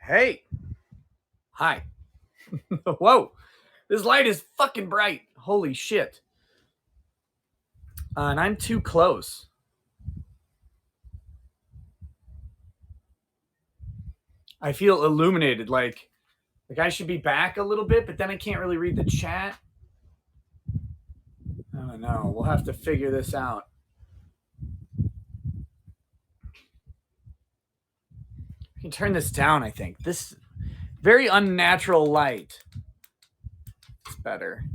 Hey. Hi. Whoa. This light is fucking bright. Holy shit. And I'm too close. I feel illuminated. Like I should be back a little bit, but then I can't really read the chat. I don't know. We'll have to figure this out. I can turn this down, I think. This very unnatural light. It's better.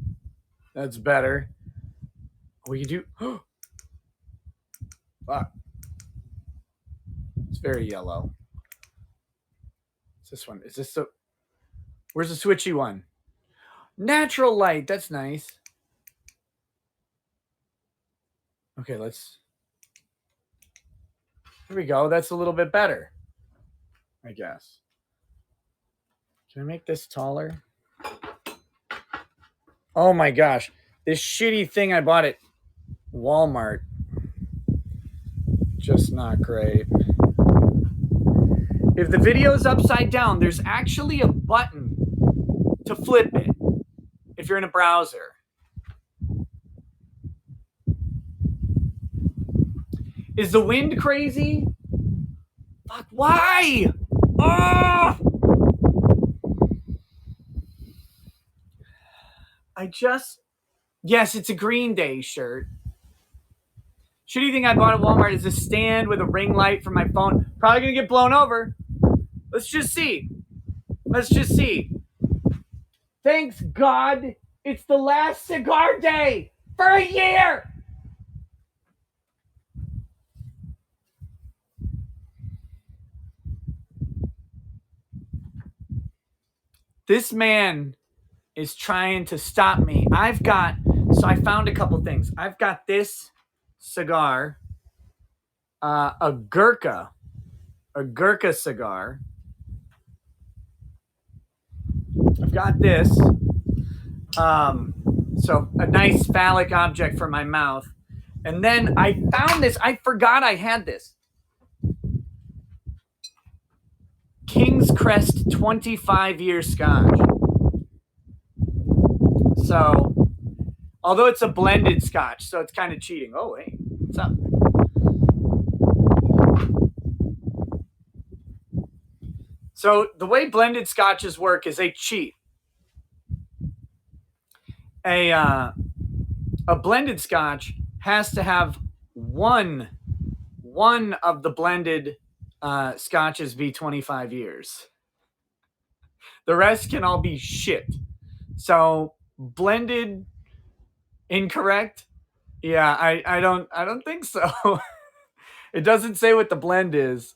That's better. We can do. Fuck. It's very yellow. It's this one. Is this the. Where's the switchy one? Natural light. That's nice. Okay, let's. Here we go. That's a little bit better, I guess. Can I make this taller? Oh my gosh. This shitty thing I bought at Walmart. Just not great. If the video is upside down, there's actually a button to flip it if you're in a browser. Is the wind crazy? Fuck, why? Oh! Yes, it's a Green Day shirt. Shitty thing I bought at Walmart is a stand with a ring light for my phone. Probably gonna get blown over. Let's just see. Thanks God, it's the last cigar day for a year. This man is trying to stop me. I found a couple things. I've got this cigar, a Gurkha cigar. I've got this, so a nice phallic object for my mouth. And then I found this. I forgot I had this. King's Crest 25-year Scotch. So, although it's a blended Scotch, so it's kind of cheating. Oh, hey, what's up? So the way blended Scotches work is they cheat. A blended Scotch has to have one of the blended Scotches be 25 years. The rest can all be shit. So blended incorrect? Yeah, I don't think so. It doesn't say what the blend is.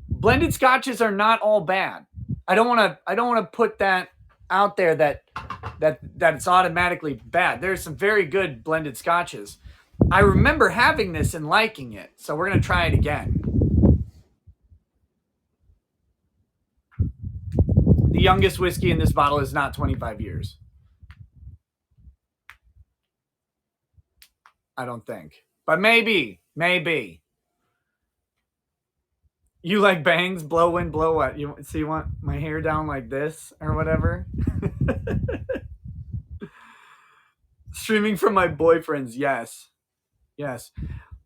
Blended Scotches are not all bad. I don't want to put that out there that it's automatically bad. There's some very good blended Scotches. I remember having this and liking it, so we're going to try it again. The youngest whiskey in this bottle is not 25 years. I don't think. But maybe. You like bangs? Blow wind, blow what? You want my hair down like this or whatever? Streaming from my boyfriend's, yes.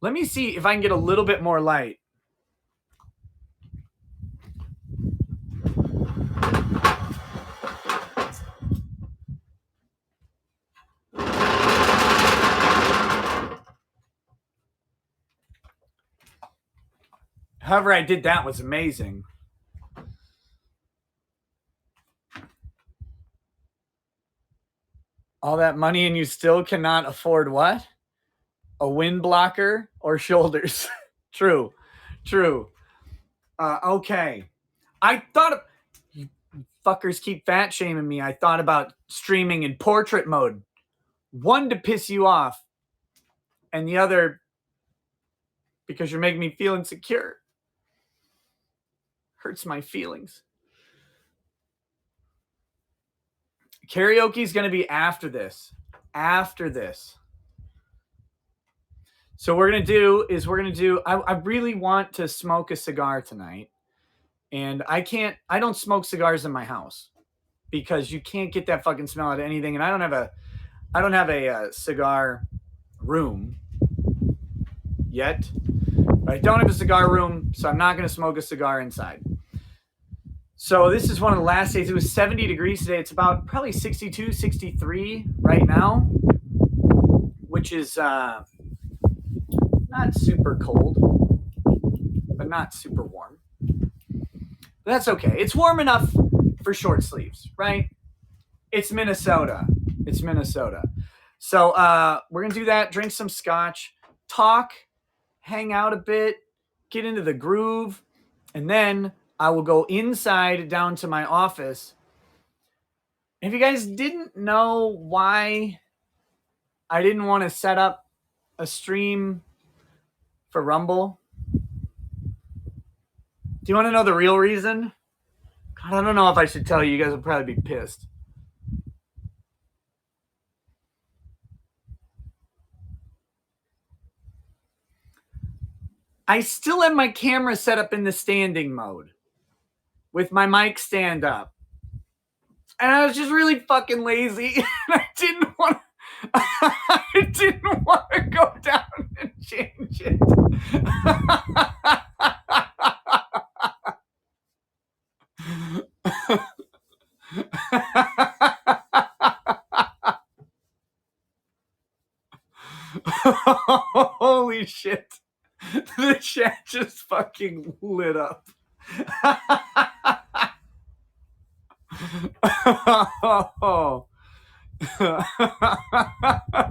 Let me see if I can get a little bit more light. However I did that was amazing. All that money and you still cannot afford what? A wind blocker or shoulders. True. Okay. I thought you fuckers keep fat shaming me. I thought about streaming in portrait mode. One, to piss you off, and the other because you're making me feel insecure. Hurts my feelings. Karaoke is going to be after this. So we're gonna do. I really want to smoke a cigar tonight, and I don't smoke cigars in my house because you can't get that fucking smell out of anything, and I don't have a cigar room yet. I don't have a cigar room, so I'm not going to smoke a cigar inside. So this is one of the last days. It was 70 degrees today. It's about probably 62, 63 right now, which is not super cold, but not super warm. But that's okay. It's warm enough for short sleeves, right? It's Minnesota. It's Minnesota. So we're going to do that, drink some scotch, talk, hang out a bit, get into the groove, and then I will go inside down to my office. If you guys didn't know why I didn't want to set up a stream for Rumble, do you want to know the real reason? God, I don't know if I should tell you. You guys will probably be pissed. I still have my camera set up in the standing mode with my mic stand up. And I was just really fucking lazy. I didn't want to go down and change it. Holy shit. The chat just fucking lit up. Oh.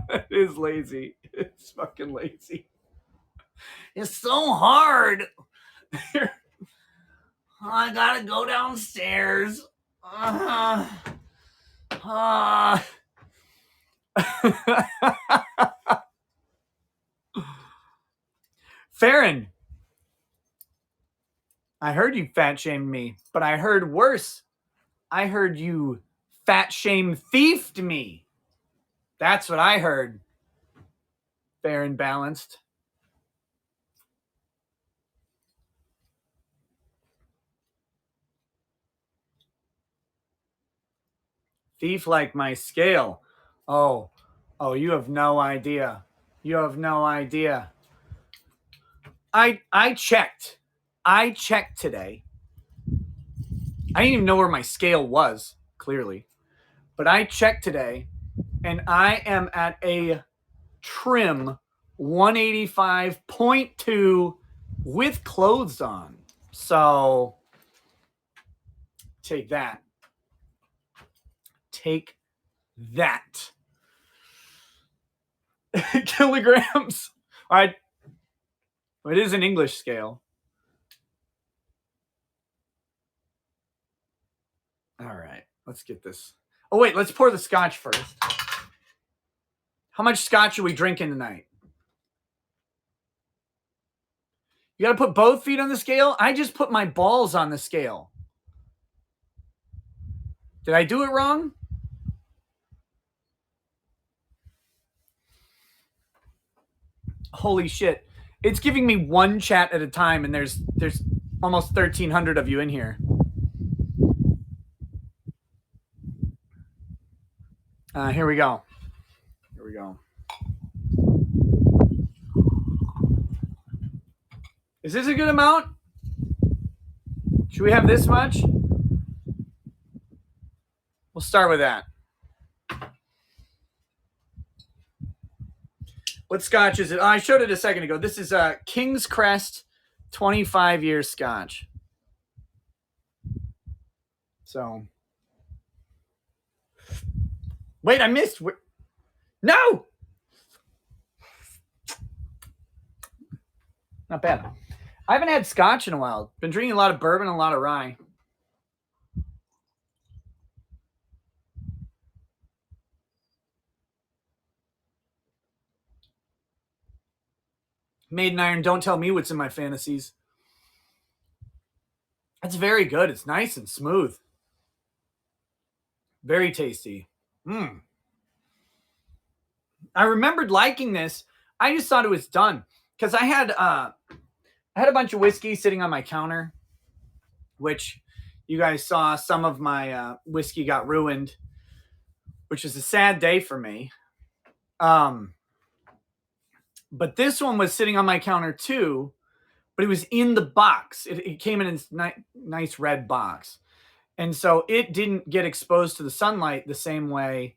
It is lazy. It's fucking lazy. It's so hard. I gotta go downstairs. Farron, I heard you fat shamed me, but I heard worse. I heard you fat shame thiefed me. That's what I heard. Fair and balanced. Thief like my scale. Oh, you have no idea. You have no idea. I checked. I checked today. I didn't even know where my scale was, clearly. But I checked today, and I am at a trim 185.2 with clothes on. So take that. Take that. Kilograms. All right. It is an English scale. All right. Let's get this. Oh, wait. Let's pour the scotch first. How much scotch are we drinking tonight? You got to put both feet on the scale? I just put my balls on the scale. Did I do it wrong? Holy shit. It's giving me one chat at a time, and there's almost 1,300 of you in here. Here we go. Here we go. Is this a good amount? Should we have this much? We'll start with that. What scotch is it? Oh, I showed it a second ago. This is a King's Crest 25-year scotch. So, wait, I missed. No! Not bad. I haven't had scotch in a while. Been drinking a lot of bourbon and a lot of rye. Maiden Iron, don't tell me what's in my fantasies. It's very good. It's nice and smooth. Very tasty. I remembered liking this. I just thought it was done because I had a bunch of whiskey sitting on my counter, which you guys saw some of my whiskey got ruined, which is a sad day for me. But this one was sitting on my counter too, but it was in the box. It came in a nice red box. And so it didn't get exposed to the sunlight the same way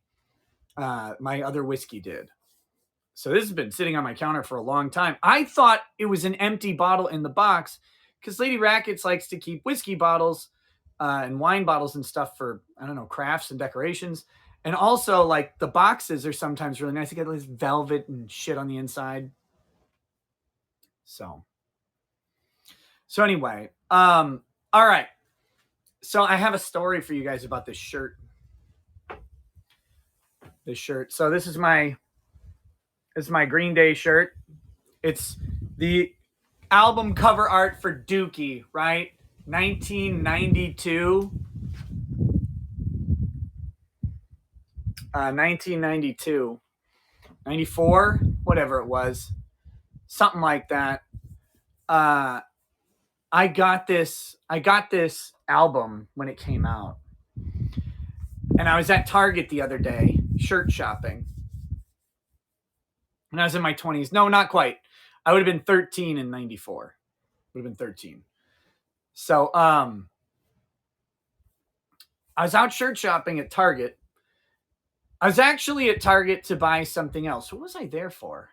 my other whiskey did. So this has been sitting on my counter for a long time. I thought it was an empty bottle in the box because Lady Rackets likes to keep whiskey bottles and wine bottles and stuff for, I don't know, crafts and decorations. And also, like, the boxes are sometimes really nice. You get this velvet and shit on the inside. So anyway, all right. So I have a story for you guys about this shirt. So this is my Green Day shirt. It's the album cover art for Dookie, right? 1992. 1992. 94, whatever it was. Something like that. I got this album when it came out. And I was at Target the other day, shirt shopping. And I was in my 20s. No, not quite. I would have been 13 in 94. Would have been 13. So I was out shirt shopping at Target. I was actually at Target to buy something else. What was I there for?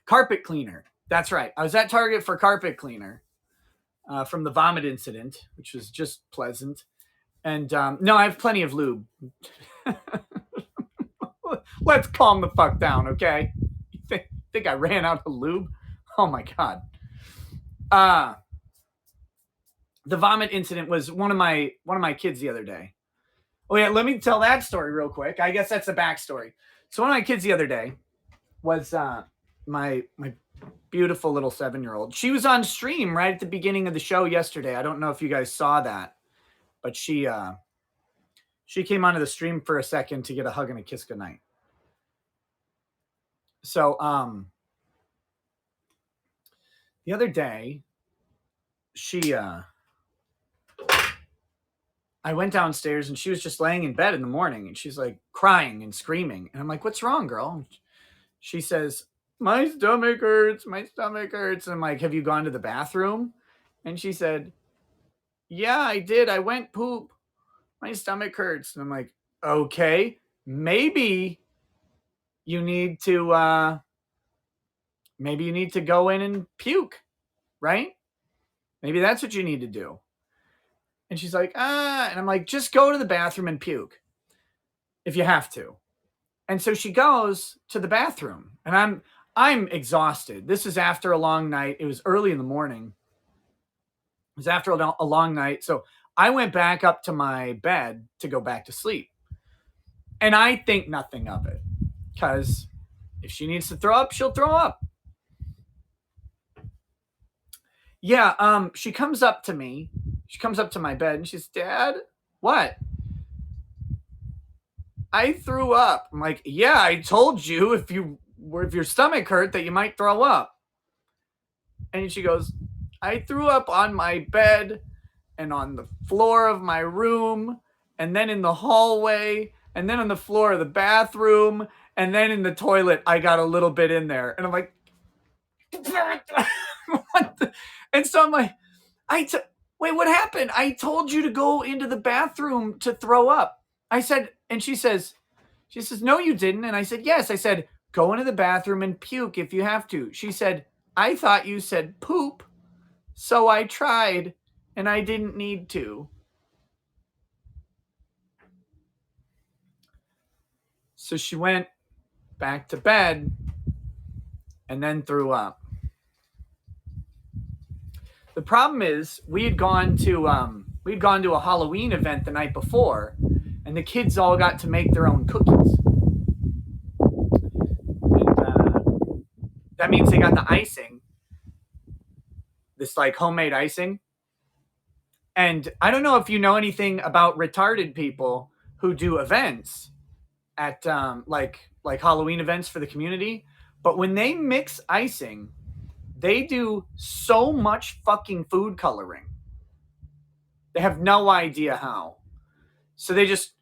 Carpet cleaner. That's right. I was at Target for carpet cleaner from the vomit incident, which was just pleasant. And no, I have plenty of lube. Let's calm the fuck down, okay? You think I ran out of lube? Oh my God. The vomit incident was one of my kids the other day. Oh yeah, let me tell that story real quick. I guess that's the backstory. So one of my kids the other day was my beautiful little 7-year-old. She was on stream right at the beginning of the show yesterday. I don't know if you guys saw that, but she came onto the stream for a second to get a hug and a kiss goodnight. So the other day, I went downstairs and she was just laying in bed in the morning and she's like crying and screaming. And I'm like, what's wrong, girl? She says, my stomach hurts. And I'm like, have you gone to the bathroom? And she said, yeah, I did. I went poop. My stomach hurts. And I'm like, okay, maybe you need to go in and puke, right? Maybe that's what you need to do. And she's like, and I'm like, just go to the bathroom and puke if you have to. And so she goes to the bathroom and I'm exhausted. This is after a long night. It was early in the morning. It was after a long night. So I went back up to my bed to go back to sleep. And I think nothing of it because if she needs to throw up, she'll throw up. Yeah, she comes up to me. She comes up to my bed and she's, Dad, what? I threw up. I'm like, yeah, I told you if your stomach hurt that you might throw up. And she goes, I threw up on my bed and on the floor of my room and then in the hallway and then on the floor of the bathroom and then in the toilet. I got a little bit in there. And I'm like, what the? And so I'm like, wait, what happened? I told you to go into the bathroom to throw up. I said, and she says, no, you didn't. And I said, yes. I said, go into the bathroom and puke if you have to. She said, I thought you said poop. So I tried and I didn't need to. So she went back to bed and then threw up. The problem is we had gone to a Halloween event the night before, and the kids all got to make their own cookies. And that means they got the icing, this like homemade icing. And I don't know if you know anything about retarded people who do events at like Halloween events for the community. But when they mix icing, they do so much fucking food coloring. They have no idea how. So they just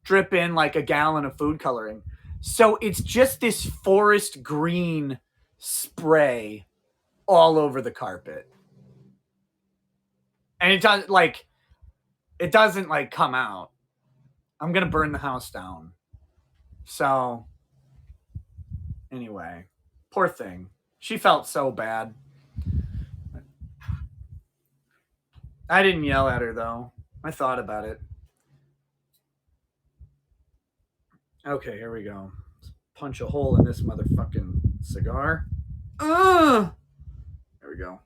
drip in like a gallon of food coloring. So it's just this forest green spray all over the carpet. And it doesn't like come out. I'm going to burn the house down. So anyway, poor thing. She felt so bad. I didn't yell at her though. I thought about it. Okay, here we go. Let's punch a hole in this motherfucking cigar. Ugh! There we go.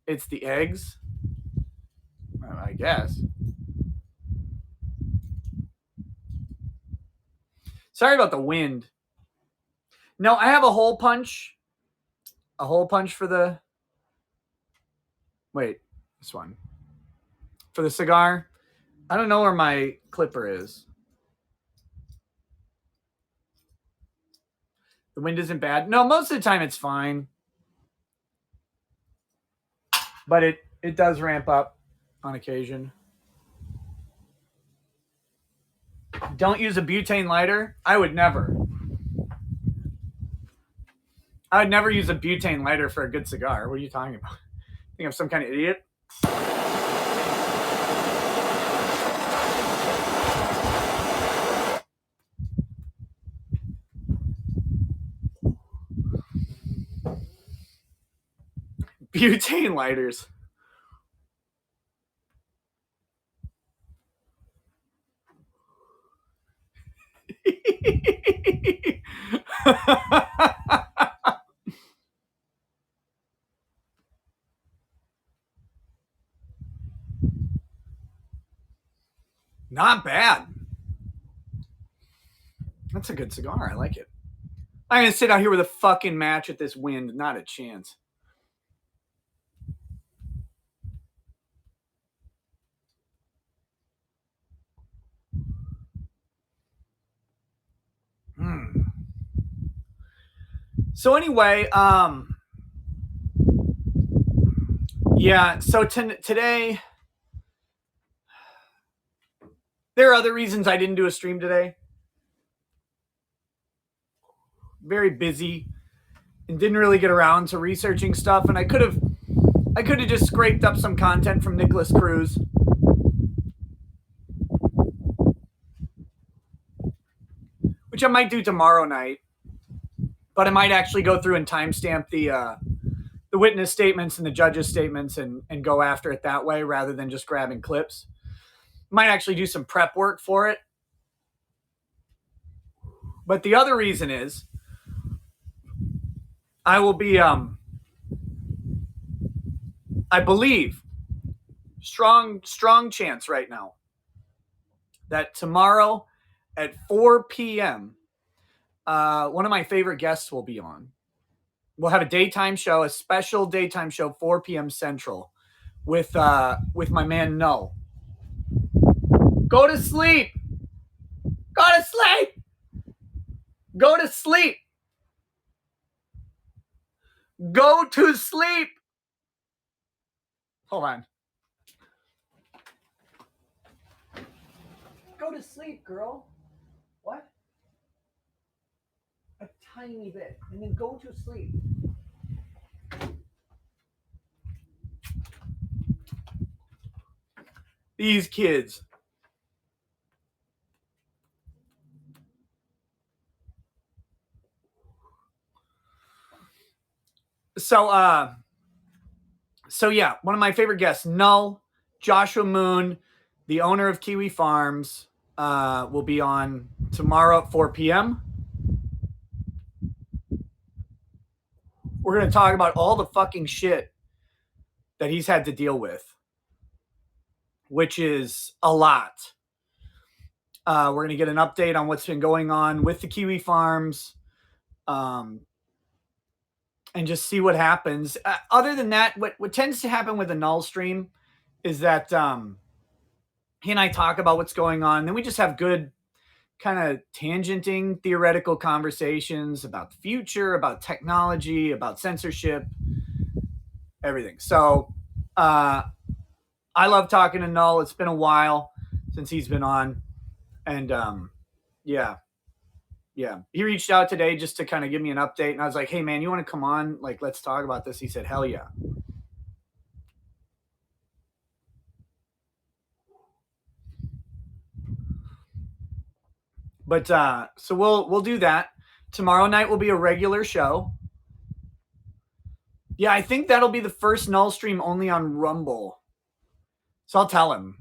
It's the eggs. I guess. Sorry about the wind. No, I have a hole punch. A hole punch for the. Wait, this one. For the cigar. I don't know where my clipper is. The wind isn't bad. No, most of the time it's fine. But it does ramp up on occasion. Don't use a butane lighter. I would never. I would never use a butane lighter for a good cigar. What are you talking about? Think I'm some kind of idiot? Butane lighters. Not bad. That's a good cigar. I like it. I'm going to sit out here with a fucking match at this wind. Not a chance. So anyway, yeah, so today, there are other reasons I didn't do a stream today. Very busy and didn't really get around to researching stuff, and I could have just scraped up some content from Nicholas Cruz. Which I might do tomorrow night. But I might actually go through and timestamp the witness statements and the judge's statements and go after it that way rather than just grabbing clips. Might actually do some prep work for it. But the other reason is I will be, I believe, strong chance right now that tomorrow at 4 p.m., one of my favorite guests will be on. We'll have a daytime show, a special daytime show, 4 p.m. Central, with my man No. Go to sleep. Go to sleep. Go to sleep. Go to sleep. Hold on. Go to sleep, girl. What? A tiny bit. And then go to sleep. These kids. So yeah, one of my favorite guests, No, Joshua Moon, the owner of Kiwi Farms, will be on tomorrow at 4 p.m. We're going to talk about all the fucking shit that he's had to deal with, which is a lot. We're going to get an update on what's been going on with the Kiwi Farms. and just see what happens. Other than that, what tends to happen with a null stream is that he and I talk about what's going on. Then we just have good kind of tangenting theoretical conversations about the future, about technology, about censorship, everything. So I love talking to Null. It's been a while since he's been on. And yeah, yeah. He reached out today just to kind of give me an update. And I was like, hey, man, you want to come on? Like, let's talk about this. He said, hell yeah. But so we'll do that. Tomorrow night will be a regular show. Yeah, I think that'll be the first Null stream only on Rumble. So I'll tell him.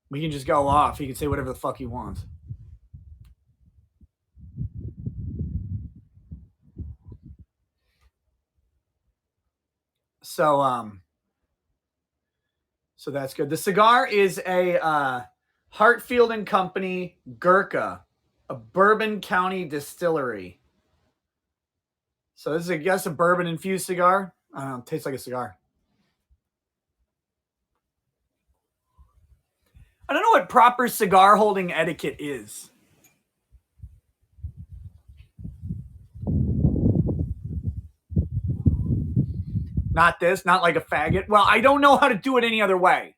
We can just go off. He can say whatever the fuck he wants. So so that's good. The cigar is a Hartfield and Company Gurkha, a Bourbon County distillery. So this is, I guess, a bourbon infused cigar. I don't know, tastes like a cigar. I don't know what proper cigar holding etiquette is. Not this, not like a faggot. Well, I don't know how to do it any other way.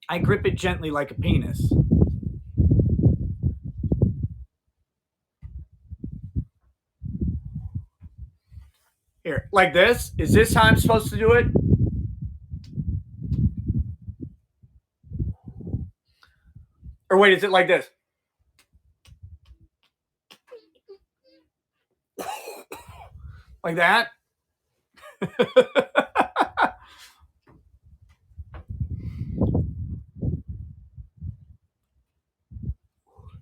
I grip it gently like a penis. Here, like this? Is this how I'm supposed to do it? Or wait, is it like this? Like that?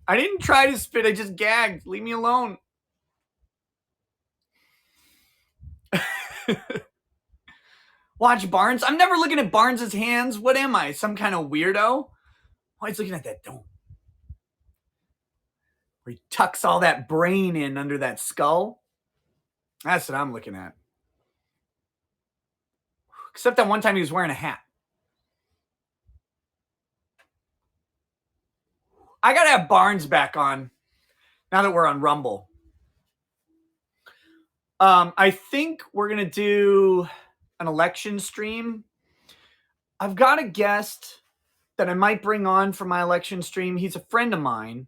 I didn't try to spit, I just gagged. Leave me alone. Watch Barnes. I'm never looking at Barnes's hands. What am I? Some kind of weirdo? Why is looking at that dome? Where he tucks all that brain in under that skull. That's what I'm looking at. Except that one time he was wearing a hat. I gotta have Barnes back on now that we're on Rumble. I think we're gonna do an election stream. I've got a guest that I might bring on for my election stream. He's a friend of mine.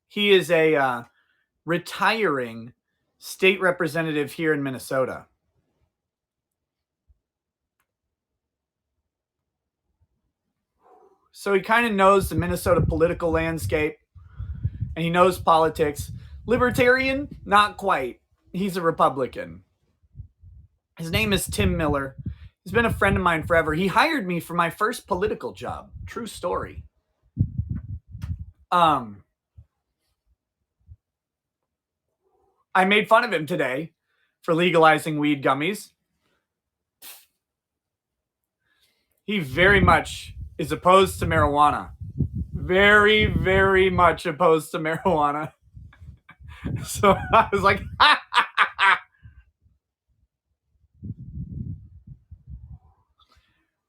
He is a retiring state representative here in Minnesota. So he kind of knows the Minnesota political landscape and he knows politics. Libertarian? Not quite. He's a Republican. His name is Tim Miller. He's been a friend of mine forever. He hired me for my first political job. True story. I made fun of him today for legalizing weed gummies. He very much is opposed to marijuana. Very, very much opposed to marijuana. So I was like, ha, ha, ha, ha.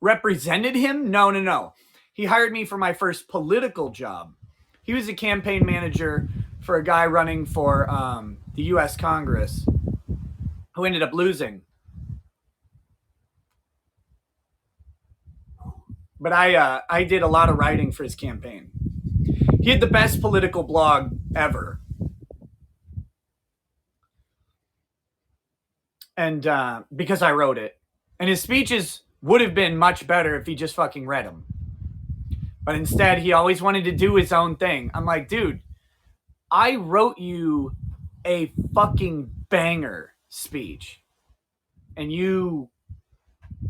Represented him? No. He hired me for my first political job. He was a campaign manager for a guy running for the U.S. Congress who ended up losing. But I did a lot of writing for his campaign. He had the best political blog ever. And because I wrote it. And his speeches would have been much better if he just fucking read them. But instead, he always wanted to do his own thing. I'm like, dude, I wrote you a fucking banger speech. And you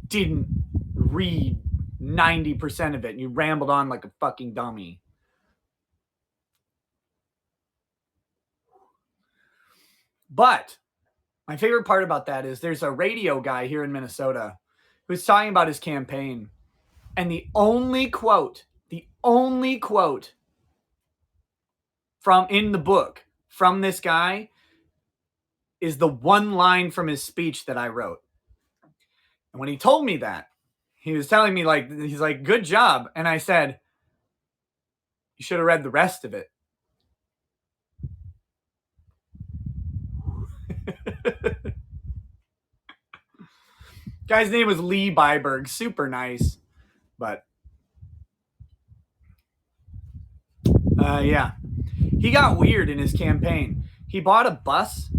didn't read 90% of it. And you rambled on like a fucking dummy. But my favorite part about that is there's a radio guy here in Minnesota who's talking about his campaign. And the only quote from in the book from this guy is the one line from his speech that I wrote. And when he told me that, he was telling me, like, he's like, good job. And I said, you should have read the rest of it. Guy's name was Lee Byberg. Super nice. But, yeah. He got weird in his campaign. He bought a bus.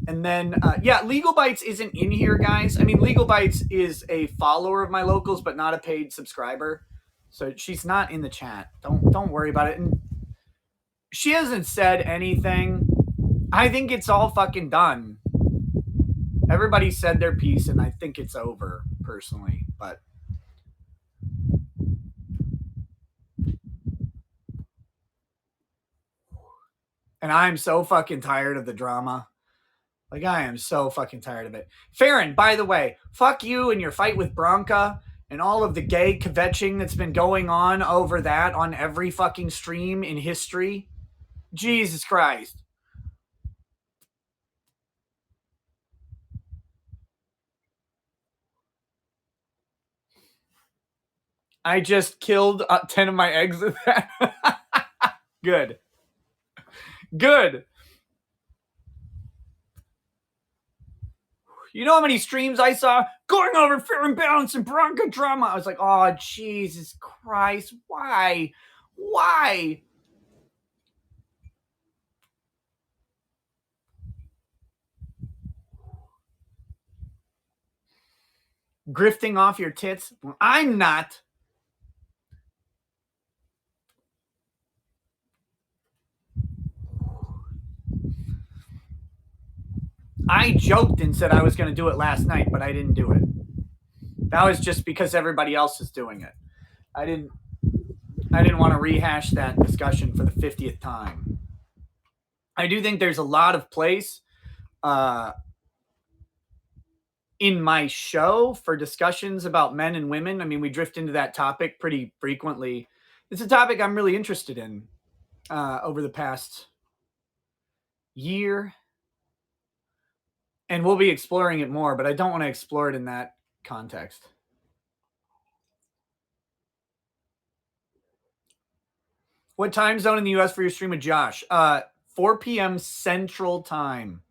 And then, yeah, Legal Bites isn't in here, guys. I mean, Legal Bites is a follower of my locals, but not a paid subscriber. So she's not in the chat. Don't worry about it. And she hasn't said anything. I think it's all fucking done. Everybody said their piece, and I think it's over, personally. But and I'm so fucking tired of the drama. Like, I am so fucking tired of it. Farron, by the way, fuck you and your fight with Bronca and all of the gay kvetching that's been going on over that on every fucking stream in history. Jesus Christ. I just killed 10 of my eggs with that. Good. Good. You know how many streams I saw going over fair and balance and Bronco drama? I was like, oh, Jesus Christ. Why? Why? Grifting off your tits? I'm not. I joked and said I was going to do it last night, but I didn't do it. That was just because everybody else is doing it. I didn't want to rehash that discussion for the 50th time. I do think there's a lot of place in my show for discussions about men and women. I mean, we drift into that topic pretty frequently. It's a topic I'm really interested in over the past year. And we'll be exploring it more, but I don't want to explore it in that context. What time zone in the US for your stream with Josh? 4 p.m. Central Time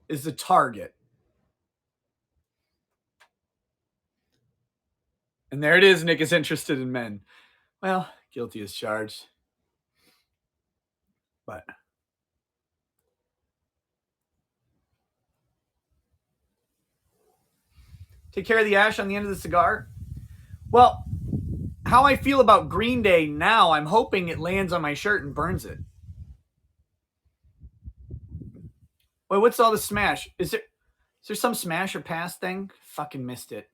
is the target. And there it is. Nick is interested in men. Well, guilty as charged. But take care of the ash on the end of the cigar. Well, how I feel about Green Day now, I'm hoping it lands on my shirt and burns it. Wait, what's all the smash? Is there some smash or pass thing? Fucking missed it.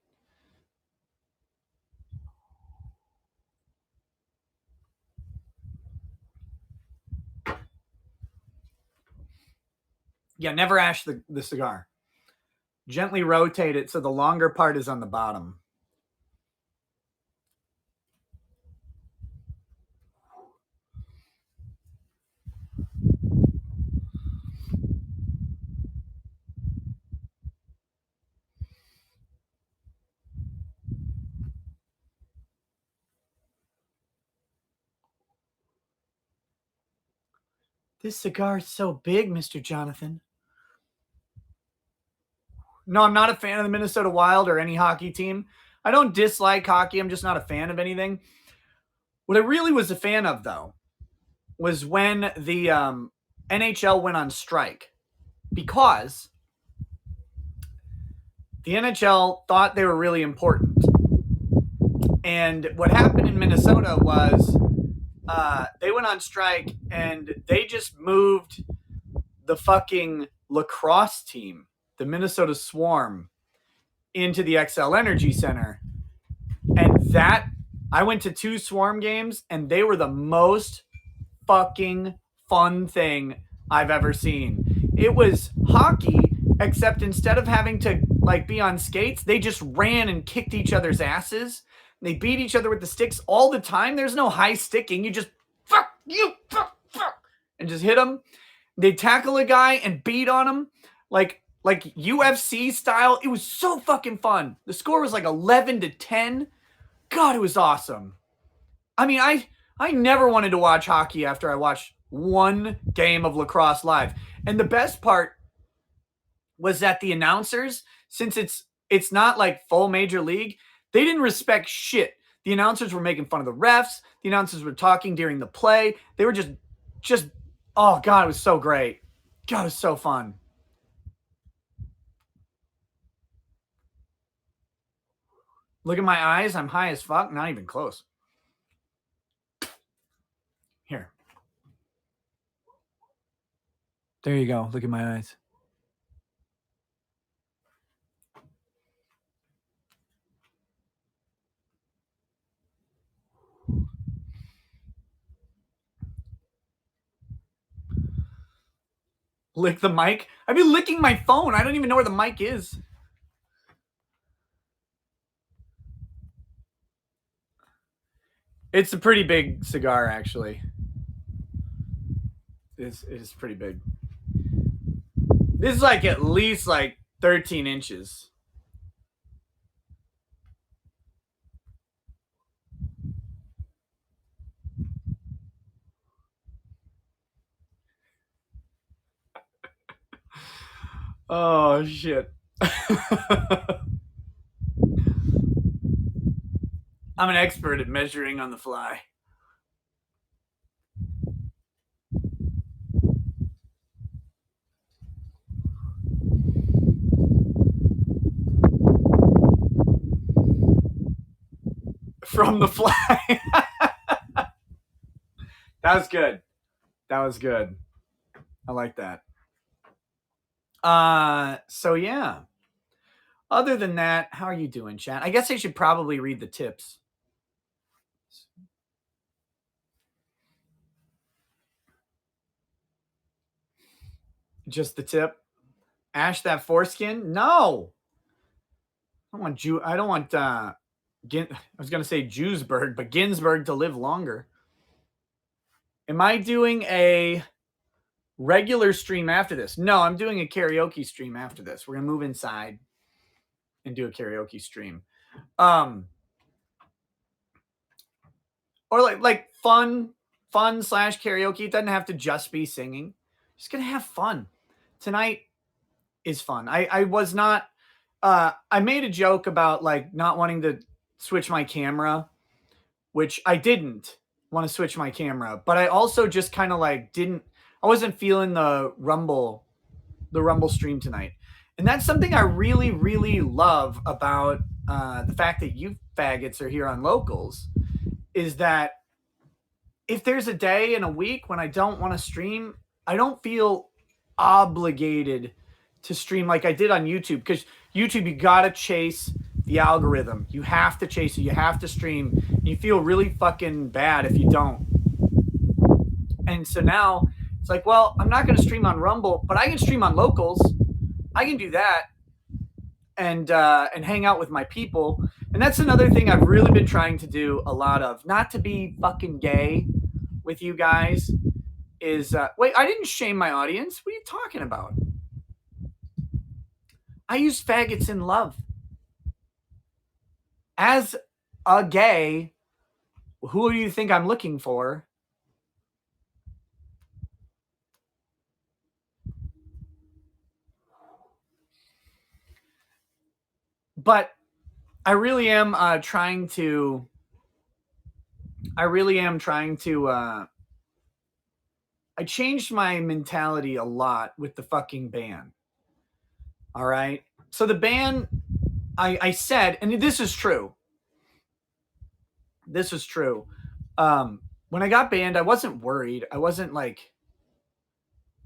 Yeah, never ash the cigar. Gently rotate it so the longer part is on the bottom. This cigar is so big, Mr. Jonathan. No, I'm not a fan of the Minnesota Wild or any hockey team. I don't dislike hockey. I'm just not a fan of anything. What I really was a fan of, though, was when the NHL went on strike, because the NHL thought they were really important. And what happened in Minnesota was they went on strike and they just moved the fucking lacrosse team, the Minnesota Swarm, into the XL Energy Center. And that, I went to 2 Swarm games and they were the most fucking fun thing I've ever seen. It was hockey, except instead of having to like be on skates, they just ran and kicked each other's asses. They beat each other with the sticks all the time. There's no high sticking. You just fuck you, fuck. and just hit him. They tackle a guy and beat on him like UFC style. It was so fucking fun. The score was like 11-10. God, it was awesome. I mean, I never wanted to watch hockey after I watched one game of lacrosse live. And the best part was that the announcers, since it's not like full major league, they didn't respect shit. The announcers were making fun of the refs. The announcers were talking during the play. They were just oh god, it was so great. God, it was so fun. Look at my eyes. I'm high as fuck. Not even close. Here. There you go. Look at my eyes. Lick the mic. I've been licking my phone. I don't even know where the mic is. It's a pretty big cigar, actually. It's pretty big. This is like at least like 13 inches. Oh shit. I'm an expert at measuring on the fly. From the fly. That was good. That was good. I like that. So yeah. Other than that, how are you doing, chat? I guess I should probably read the tips. Just the tip. Ash that foreskin? No. I don't want I was gonna say Jewsburg, but Ginsburg to live longer. Am I doing a regular stream after this? No, I'm doing a karaoke stream after this. We're gonna move inside and do a karaoke stream. Or like fun slash karaoke. It doesn't have to just be singing. Just gonna have fun. Tonight is fun. I was not I made a joke about like not wanting to switch my camera, which I didn't want to switch my camera, but I also just kind of like I wasn't feeling the rumble stream tonight. And that's something I really, really love about the fact that you faggots are here on Locals, is that if there's a day in a week when I don't want to stream, I don't feel obligated to stream like I did on YouTube, because YouTube, you got to chase the algorithm. You have to chase it. You have to stream. You feel really fucking bad if you don't. And so now it's like, well, I'm not going to stream on Rumble, but I can stream on Locals. I can do that and hang out with my people. And that's another thing I've really been trying to do a lot of. Not to be fucking gay with you guys is wait, I didn't shame my audience. What are you talking about? I use faggots in love. As a gay, who do you think I'm looking for? But I really am trying to. I changed my mentality a lot with the fucking ban. All right. So the ban, I said, and this is true. This is true. When I got banned, I wasn't worried. I wasn't like,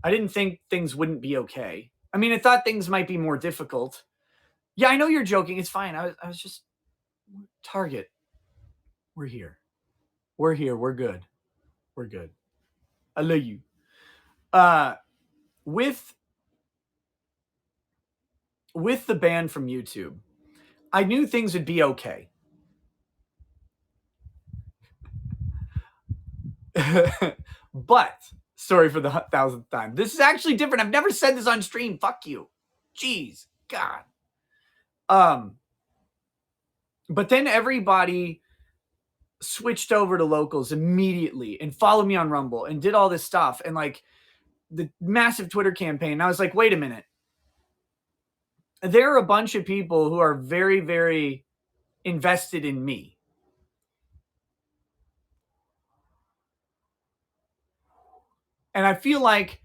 I didn't think things wouldn't be okay. I mean, I thought things might be more difficult. Yeah, I know you're joking. It's fine. I was just, Target. We're here. We're here. We're good. We're good. I love you. With the ban from YouTube, I knew things would be okay. But Sorry for the 1,000th time. This is actually different. I've never said this on stream. Fuck you. Jeez. God. But then everybody switched over to locals immediately and followed me on Rumble and did all this stuff and like the massive Twitter campaign. And I was like, wait a minute. There are a bunch of people who are very, very invested in me. And I feel like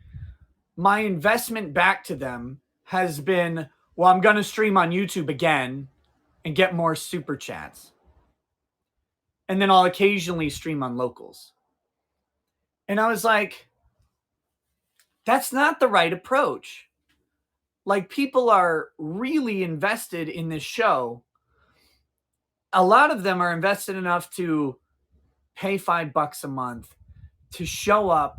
my investment back to them has been, well, I'm going to stream on YouTube again and get more super chats. And then I'll occasionally stream on locals. And I was like, that's not the right approach. Like, people are really invested in this show. A lot of them are invested enough to pay $5 a month to show up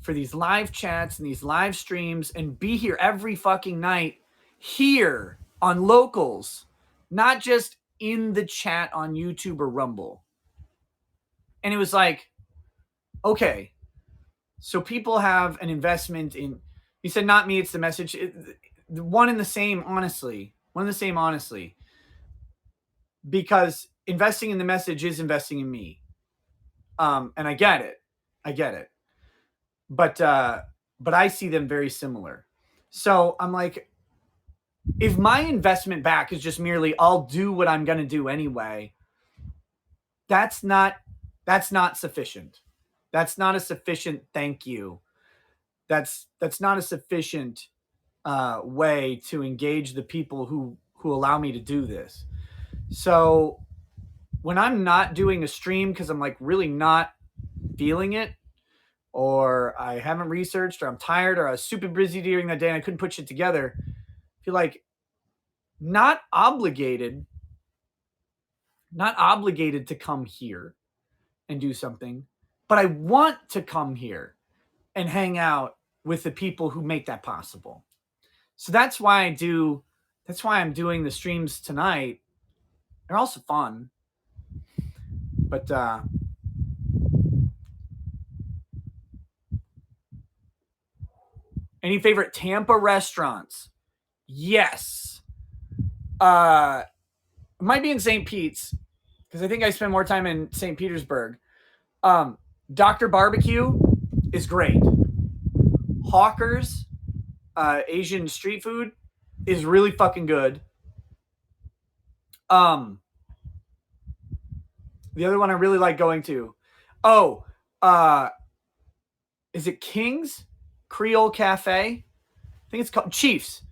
for these live chats and these live streams and be here every fucking night here on locals, not just in the chat on YouTube or Rumble. And it was like, okay, so people have an investment in, he said, not me, it's the message. One and the same, honestly. One and the same, honestly. Because investing in the message is investing in me. And I get it. I get it. But I see them very similar. So I'm like, if my investment back is just merely I'll do what I'm going to do anyway, that's not sufficient. That's not a sufficient thank you. That's not a sufficient way to engage the people who allow me to do this. So when I'm not doing a stream because I'm like really not feeling it, or I haven't researched, or I'm tired, or I was super busy during that day and I couldn't put shit together, I feel like not obligated to come here and do something, but I want to come here and hang out with the people who make that possible. So that's why I'm doing the streams tonight. They're also fun. But any favorite Tampa restaurants? Yes. It might be in St. Pete's, because I think I spend more time in St. Petersburg. Dr. Barbecue is great. Hawker's, Asian street food, is really fucking good. The other one I really like going to. Is it King's Creole Cafe? I think it's called Chief's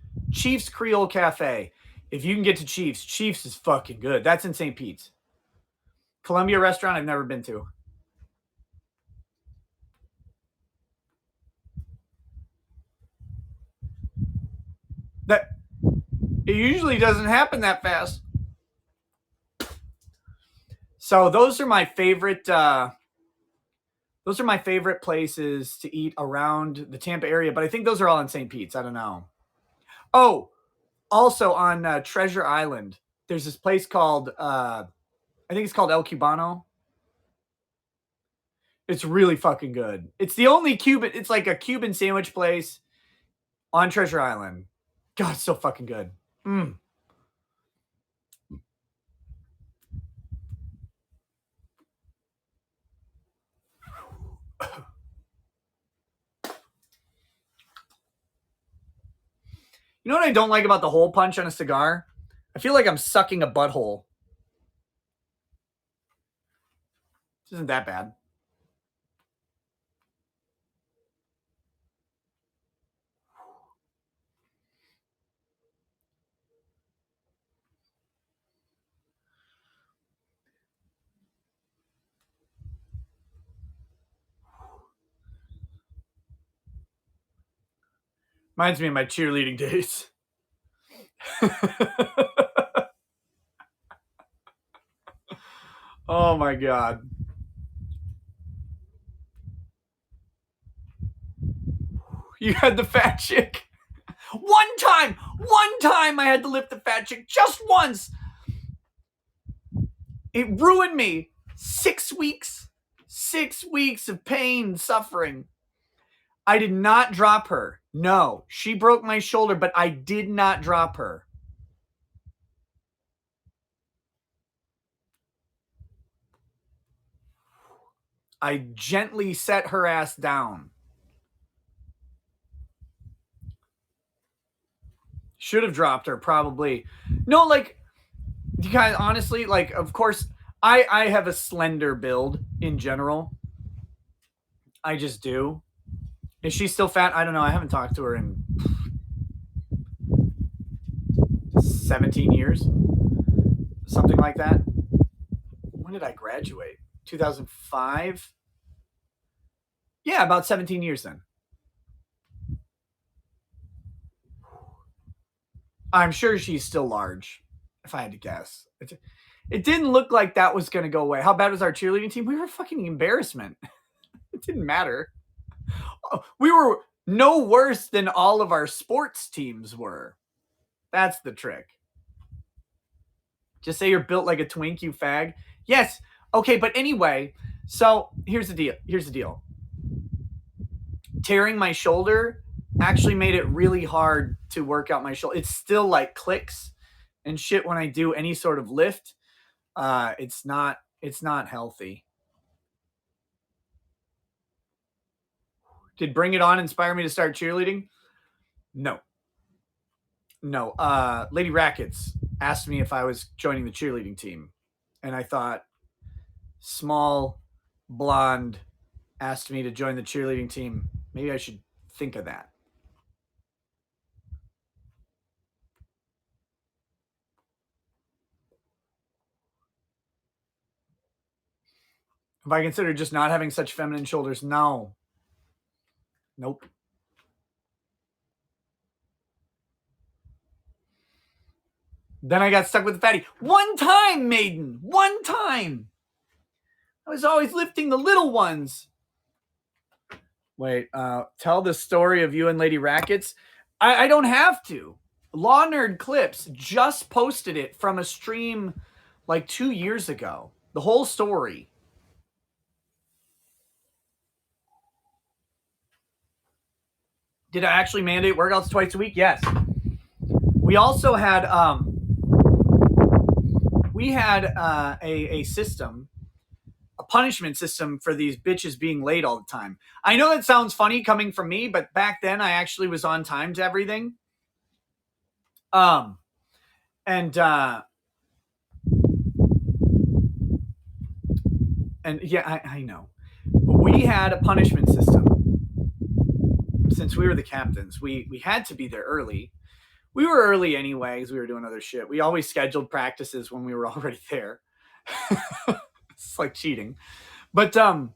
Creole Cafe. If you can get to Chief's is fucking good. That's in St. Pete's. Columbia restaurant I've never been to. That it usually doesn't happen that fast. So those are my favorite places to eat around the Tampa area, but I think those are all in St. Pete's. I don't know. Oh, also on Treasure Island, there's this place called I think it's called El Cubano. It's really fucking good. It's the only Cuban. It's like a Cuban sandwich place on Treasure Island. God, it's so fucking good. You know what I don't like about the hole punch on a cigar? I feel like I'm sucking a butthole. This isn't that bad. Reminds me of my cheerleading days. Oh my God. You had the fat chick. One time I had to lift the fat chick just once. It ruined me. 6 weeks. 6 weeks of pain, suffering. I did not drop her. No, she broke my shoulder, but I did not drop her. I gently set her ass down. Should have dropped her, probably. No, like, you guys, honestly, like, of course, I have a slender build in general. I just do. Is she still fat? I don't know. I haven't talked to her in 17 years. Something like that. When did I graduate? 2005? Yeah, about 17 years then. I'm sure she's still large, if I had to guess. It didn't look like that was going to go away. How bad was our cheerleading team? We were a fucking embarrassment. It didn't matter. We were no worse than all of our sports teams were. That's the trick. Just say you're built like a twink, you fag. Yes. Okay, but anyway, so here's the deal. Here's the deal. Tearing my shoulder actually made it really hard to work out my shoulder. It still like clicks and shit when I do any sort of lift. It's not healthy. Did Bring It On inspire me to start cheerleading? No. No. Lady Rackets asked me if I was joining the cheerleading team. And I thought, small, blonde, asked me to join the cheerleading team. Maybe I should think of that. Have I considered just not having such feminine shoulders? No. Nope. Then I got stuck with the fatty. One time, maiden. One time. I was always lifting the little ones. Wait, tell the story of you and Lady Rackets. I don't have to. Law Nerd Clips just posted it from a stream like 2 years ago. The whole story. Did I actually mandate workouts twice a week? Yes. We also had a system, a punishment system for these bitches being late all the time. I know that sounds funny coming from me, but back then I actually was on time to everything. And yeah, I know. We had a punishment system. Since we were the captains, we had to be there early. We were early anyway because we were doing other shit. We always scheduled practices when we were already there. It's like cheating. But no,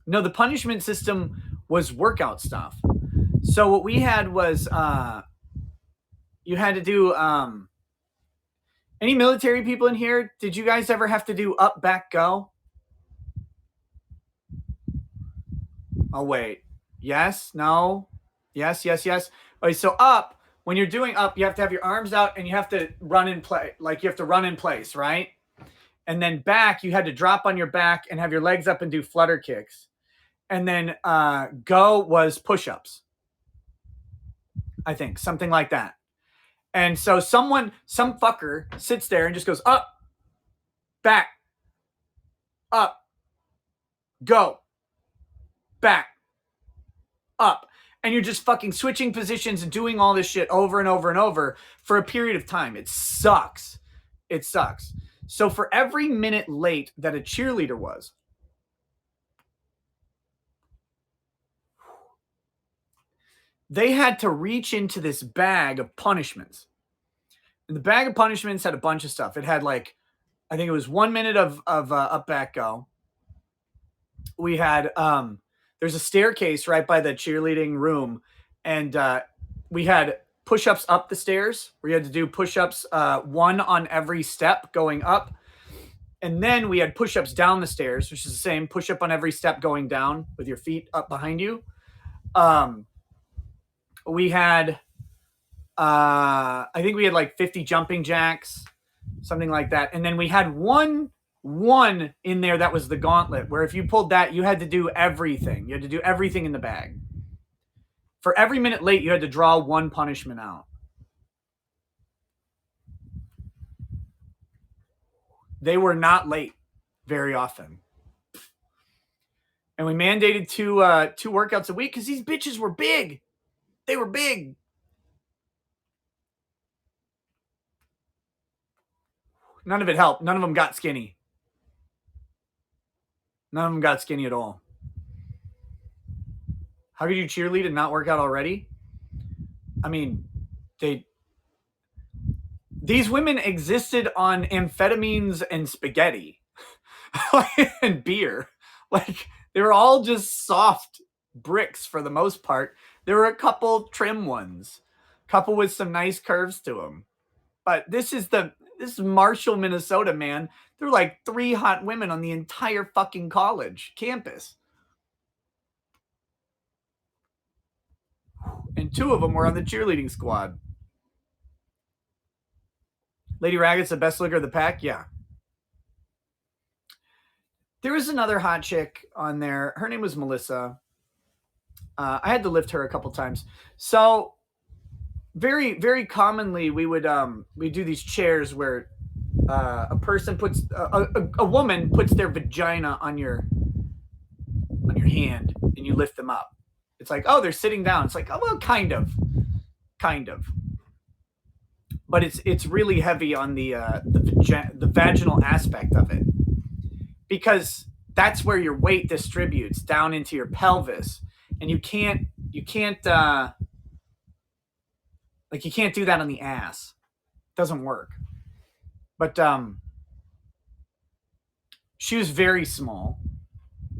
the punishment system was workout stuff. So what we had was you had to do any military people in here, did you guys ever have to do up, back, go? Oh, wait. Yes, no, yes, yes, yes. Okay, so up, when you're doing up, you have to have your arms out and you have to run in play. Like you have to run in place, right? And then back, you had to drop on your back and have your legs up and do flutter kicks. And then go was push-ups. I think, something like that. And so some fucker sits there and just goes up, back, up, go, back, up. And you're just fucking switching positions and doing all this shit over and over and over for a period of time. It sucks. It sucks. So for every minute late that a cheerleader was, they had to reach into this bag of punishments. And the bag of punishments had a bunch of stuff. It had like, I think it was 1 minute of up, back, go. We had, there's a staircase right by the cheerleading room. And we had push-ups up the stairs where you had to do push-ups, one on every step going up. And then we had push-ups down the stairs, which is the same, push-up on every step going down with your feet up behind you. We had, I think we had like 50 jumping jacks, something like that. And then we had one one in there that was the gauntlet, where if you pulled that, you had to do everything. You had to do everything in the bag. For every minute late, you had to draw one punishment out. They were not late very often. And we mandated two workouts a week because these bitches were big. They were big. None of it helped. None of them got skinny. None of them got skinny at all. How could you cheerlead and not work out already? I mean, these women existed on amphetamines and spaghetti and beer. Like, they were all just soft bricks for the most part. There were a couple trim ones, couple with some nice curves to them. But this is Marshall, Minnesota, man. There were like 3 hot women on the entire fucking college campus. And 2 of them were on the cheerleading squad. Lady Ragged's the best looker of the pack? Yeah. There was another hot chick on there. Her name was Melissa. I had to lift her a couple times. So very, very commonly we do these chairs where a person puts a woman puts their vagina on your hand and you lift them up. It's like, oh, they're sitting down. It's like, oh, well, kind of, but it's really heavy on the vaginal aspect of it, because that's where your weight distributes down into your pelvis, and you can't do that on the ass. It doesn't work. But she was very small.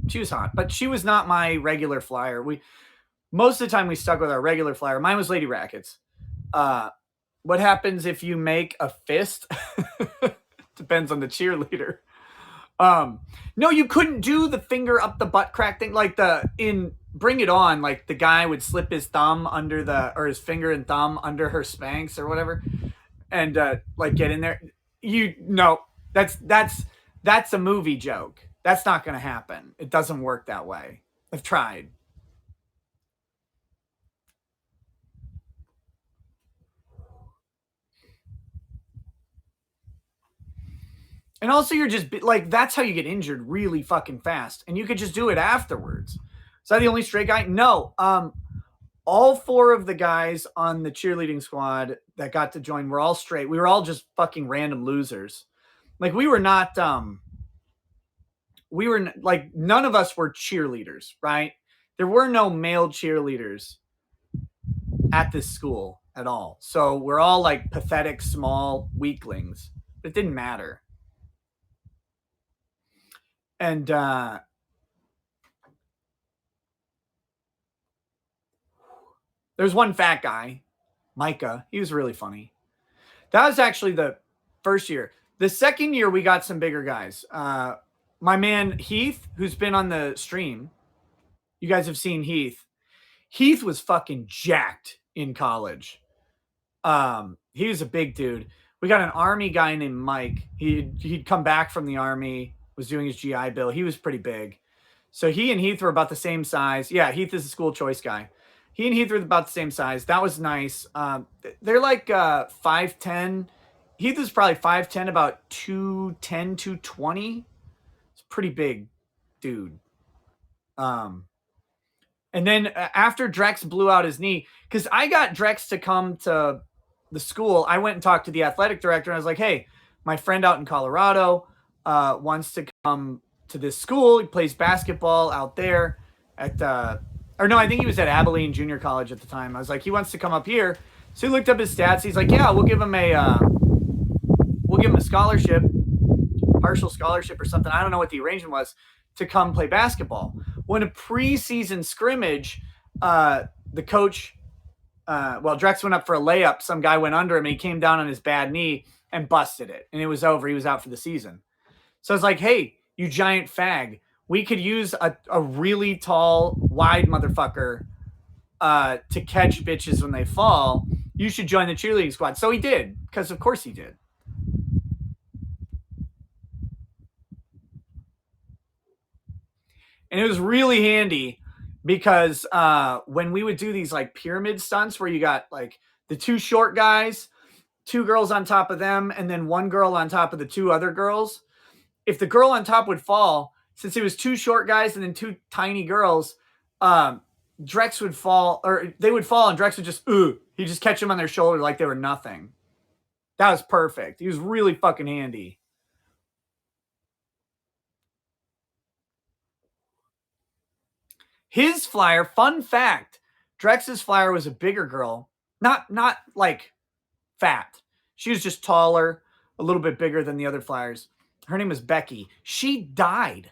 She was hot, but she was not my regular flyer. Most of the time we stuck with our regular flyer. Mine was Lady Rackets. What happens if you make a fist? Depends on the cheerleader. No, you couldn't do the finger up the butt crack thing like in Bring It On. Like, the guy would slip his thumb or his finger and thumb under her Spanx or whatever, and like get in there. That's a movie joke. That's not going to happen. It doesn't work that way. I've tried. And also, you're just like, that's how you get injured really fucking fast. And you could just do it afterwards. Is that the only straight guy? No. All 4 of the guys on the cheerleading squad that got to join were all straight. We were all just fucking random losers. Like, we were not, none of us were cheerleaders, right? There were no male cheerleaders at this school at all. So we're all like pathetic, small weaklings. It didn't matter. And there's one fat guy, Micah. He was really funny. That was actually the first year. The second year, we got some bigger guys. My man Heath, who's been on the stream. You guys have seen Heath. Heath was fucking jacked in college. He was a big dude. We got an Army guy named Mike. He'd come back from the Army, was doing his GI Bill. He was pretty big. So he and Heath were about the same size. Yeah, Heath is a school choice guy. He and Heath were about the same size. That was nice. They're like 5'10". Heath was probably 5'10", about 210, 220. It's a pretty big dude. And then after Drex blew out his knee, because I got Drex to come to the school, I went and talked to the athletic director, and I was like, hey, my friend out in Colorado wants to come to this school. He plays basketball out there at I think he was at Abilene Junior College at the time. I was like, he wants to come up here. So he looked up his stats. He's like, yeah, we'll give him a scholarship, partial scholarship or something. I don't know what the arrangement was, to come play basketball. When a preseason scrimmage, the coach, Drex went up for a layup. Some guy went under him and he came down on his bad knee and busted it. And it was over. He was out for the season. So I was like, hey, you giant fag, we could use a really tall, wide motherfucker to catch bitches when they fall. You should join the cheerleading squad. So he did, because of course he did. And it was really handy because when we would do these like pyramid stunts where you got like the two short guys, two girls on top of them, and then one girl on top of the two other girls. If the girl on top would fall, since it was two short guys and then two tiny girls, Drex would fall, or they would fall, and Drex would just, he'd just catch them on their shoulder like they were nothing. That was perfect. He was really fucking handy. His flyer, fun fact, Drex's flyer was a bigger girl. Not like fat. She was just taller, a little bit bigger than the other flyers. Her name was Becky. She died.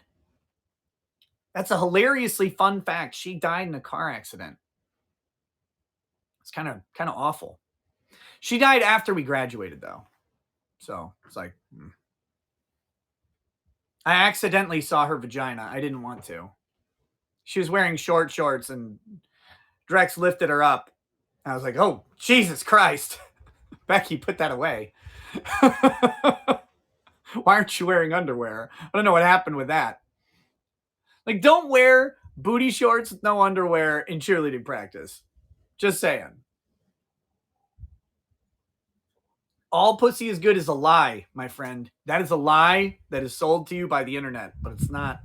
That's a hilariously fun fact. She died in a car accident. It's kind of awful. She died after we graduated, though. So it's like, I accidentally saw her vagina. I didn't want to. She was wearing short shorts, and Drex lifted her up. I was like, oh, Jesus Christ. Becky, put that away. Why aren't you wearing underwear? I don't know what happened with that. Like, don't wear booty shorts with no underwear in cheerleading practice. Just saying. All pussy is good is a lie, my friend. That is a lie that is sold to you by the internet, but it's not.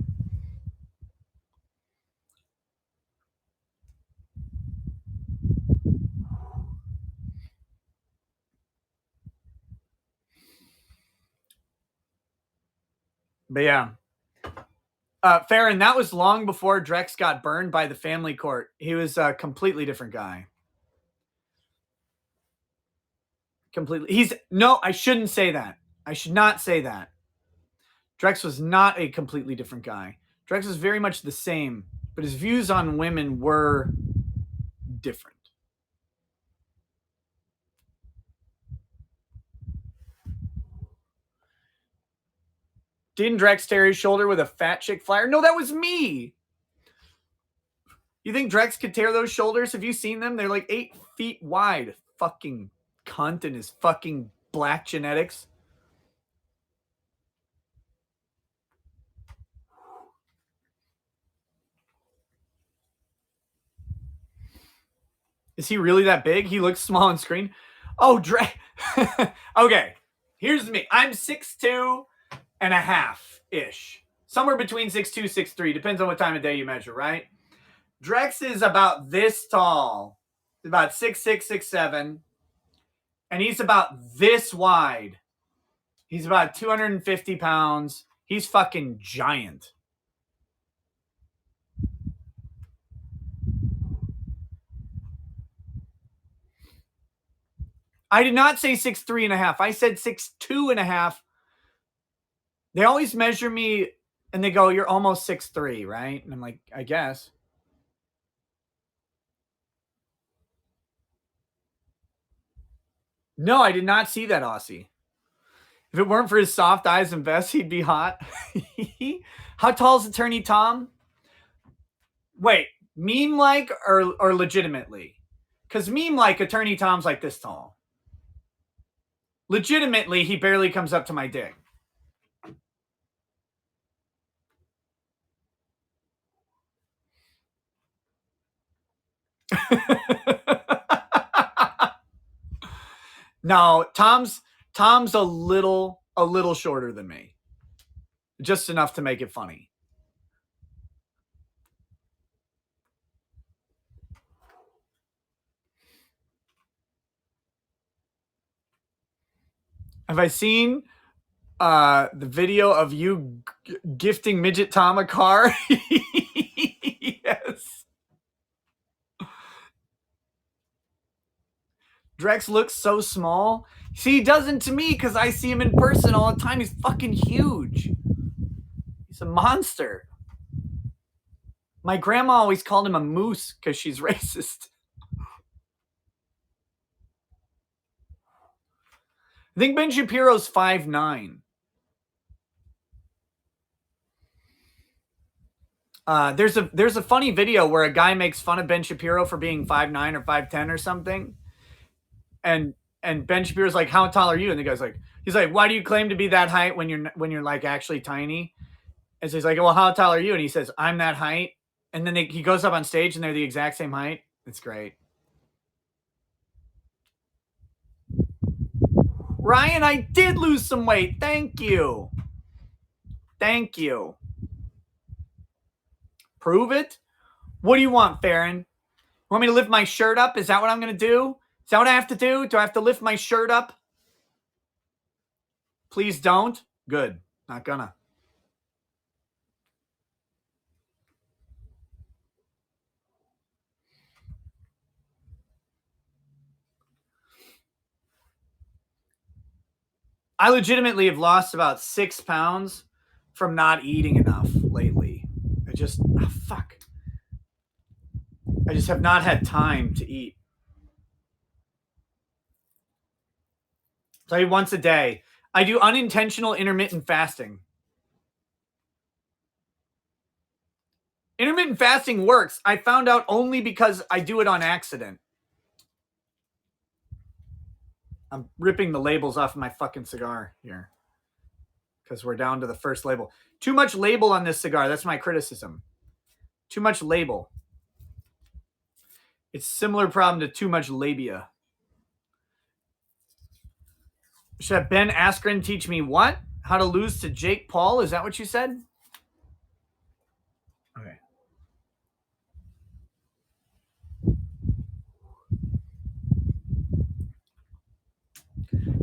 But yeah. Farron, that was long before Drex got burned by the family court. He was a completely different guy. Completely. No, I shouldn't say that. I should not say that. Drex was not a completely different guy. Drex was very much the same, but his views on women were different. Didn't Drex tear his shoulder with a fat chick flyer? No, that was me. You think Drex could tear those shoulders? Have you seen them? They're like 8 feet wide. Fucking cunt and his fucking black genetics. Is he really that big? He looks small on screen. Oh, Drex. Okay, here's me. I'm 6'2" and a half ish. Somewhere between 6'2", 6'3". Depends on what time of day you measure, right? Drex is about this tall. About 6'6", 6'7". And he's about this wide. He's about 250 pounds. He's fucking giant. I did not say 6'3" and a half. I said 6'2" and a half. They always measure me and they go, you're almost 6'3", right? And I'm like, I guess. No, I did not see that, Aussie. If it weren't for his soft eyes and vest, he'd be hot. How tall is Attorney Tom? Wait, meme-like or legitimately? Because meme-like, Attorney Tom's like this tall. Legitimately, he barely comes up to my dick. No, Tom's a little shorter than me. Just enough to make it funny. Have I seen the video of you gifting Midget Tom a car? Yes. Drex looks so small. See, he doesn't to me because I see him in person all the time. He's fucking huge. He's a monster. My grandma always called him a moose because she's racist. I think Ben Shapiro's 5'9". There's a funny video where a guy makes fun of Ben Shapiro for being 5'9" or 5'10" or something. And Ben Shapiro's like, how tall are you? And the guy's like, he's like, why do you claim to be that height when you're like actually tiny? And so he's like, well, how tall are you? And he says, I'm that height. And then he goes up on stage and they're the exact same height. It's great. Ryan, I did lose some weight. Thank you. Thank you. Prove it? What do you want, Farron? Want me to lift my shirt up? Is that what I'm going to do? Is that what I have to do? Do I have to lift my shirt up? Please don't. Good. Not gonna. I legitimately have lost about 6 pounds from not eating enough lately. Fuck. I just have not had time to eat. So I eat once a day. I do unintentional intermittent fasting. Intermittent fasting works. I found out only because I do it on accident. I'm ripping the labels off of my fucking cigar here because we're down to the first label. Too much label on this cigar. That's my criticism. Too much label. It's a similar problem to too much labia. Should Ben Askren teach me what? How to lose to Jake Paul? Is that what you said? Okay.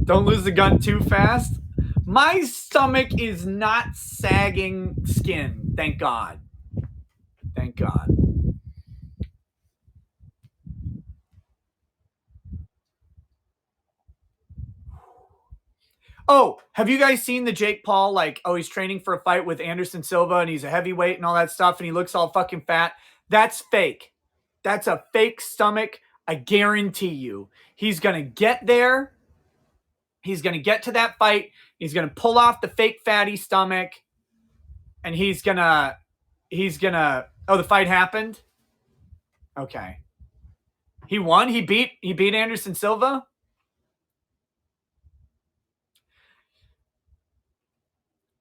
Don't lose the gun too fast. My stomach is not sagging skin. Thank God. Thank God. Oh, have you guys seen the Jake Paul? Like, oh, he's training for a fight with Anderson Silva and he's a heavyweight and all that stuff and he looks all fucking fat. That's fake. That's a fake stomach. I guarantee you. He's going to get there. He's going to get to that fight. He's going to pull off the fake fatty stomach. And he's going to, oh, the fight happened? Okay. He won? He beat Anderson Silva?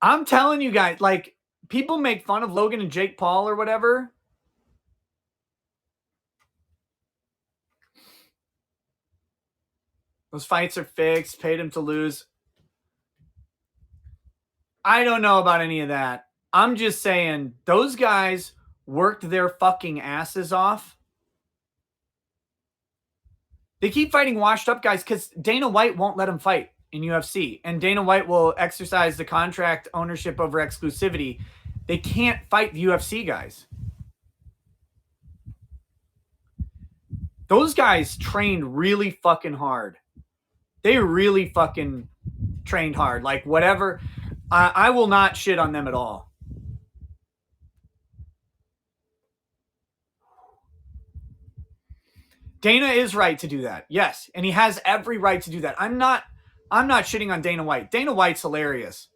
I'm telling you guys, like, people make fun of Logan and Jake Paul or whatever. Those fights are fixed, paid him to lose. I don't know about any of that. I'm just saying those guys worked their fucking asses off. They keep fighting washed up guys because Dana White won't let them fight in UFC. And Dana White will exercise the contract ownership over exclusivity. They can't fight the UFC guys. Those guys trained really fucking hard. They really fucking trained hard. Like, whatever. I will not shit on them at all. Dana is right to do that. Yes. And he has every right to do that. I'm not shitting on Dana White. Dana White's hilarious.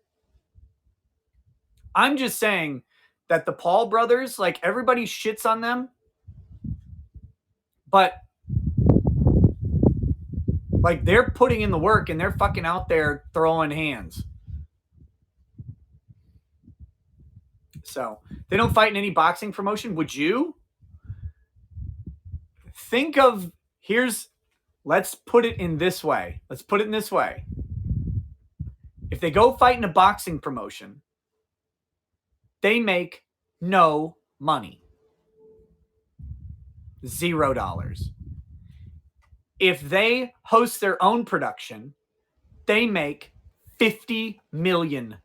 I'm just saying that the Paul brothers, like, everybody shits on them. But, like, they're putting in the work and they're fucking out there throwing hands. So, they don't fight in any boxing promotion. Would you? Think of, let's put it in this way. Let's put it in this way. If they go fight in a boxing promotion, they make no money. $0. If they host their own production, they make $50 million.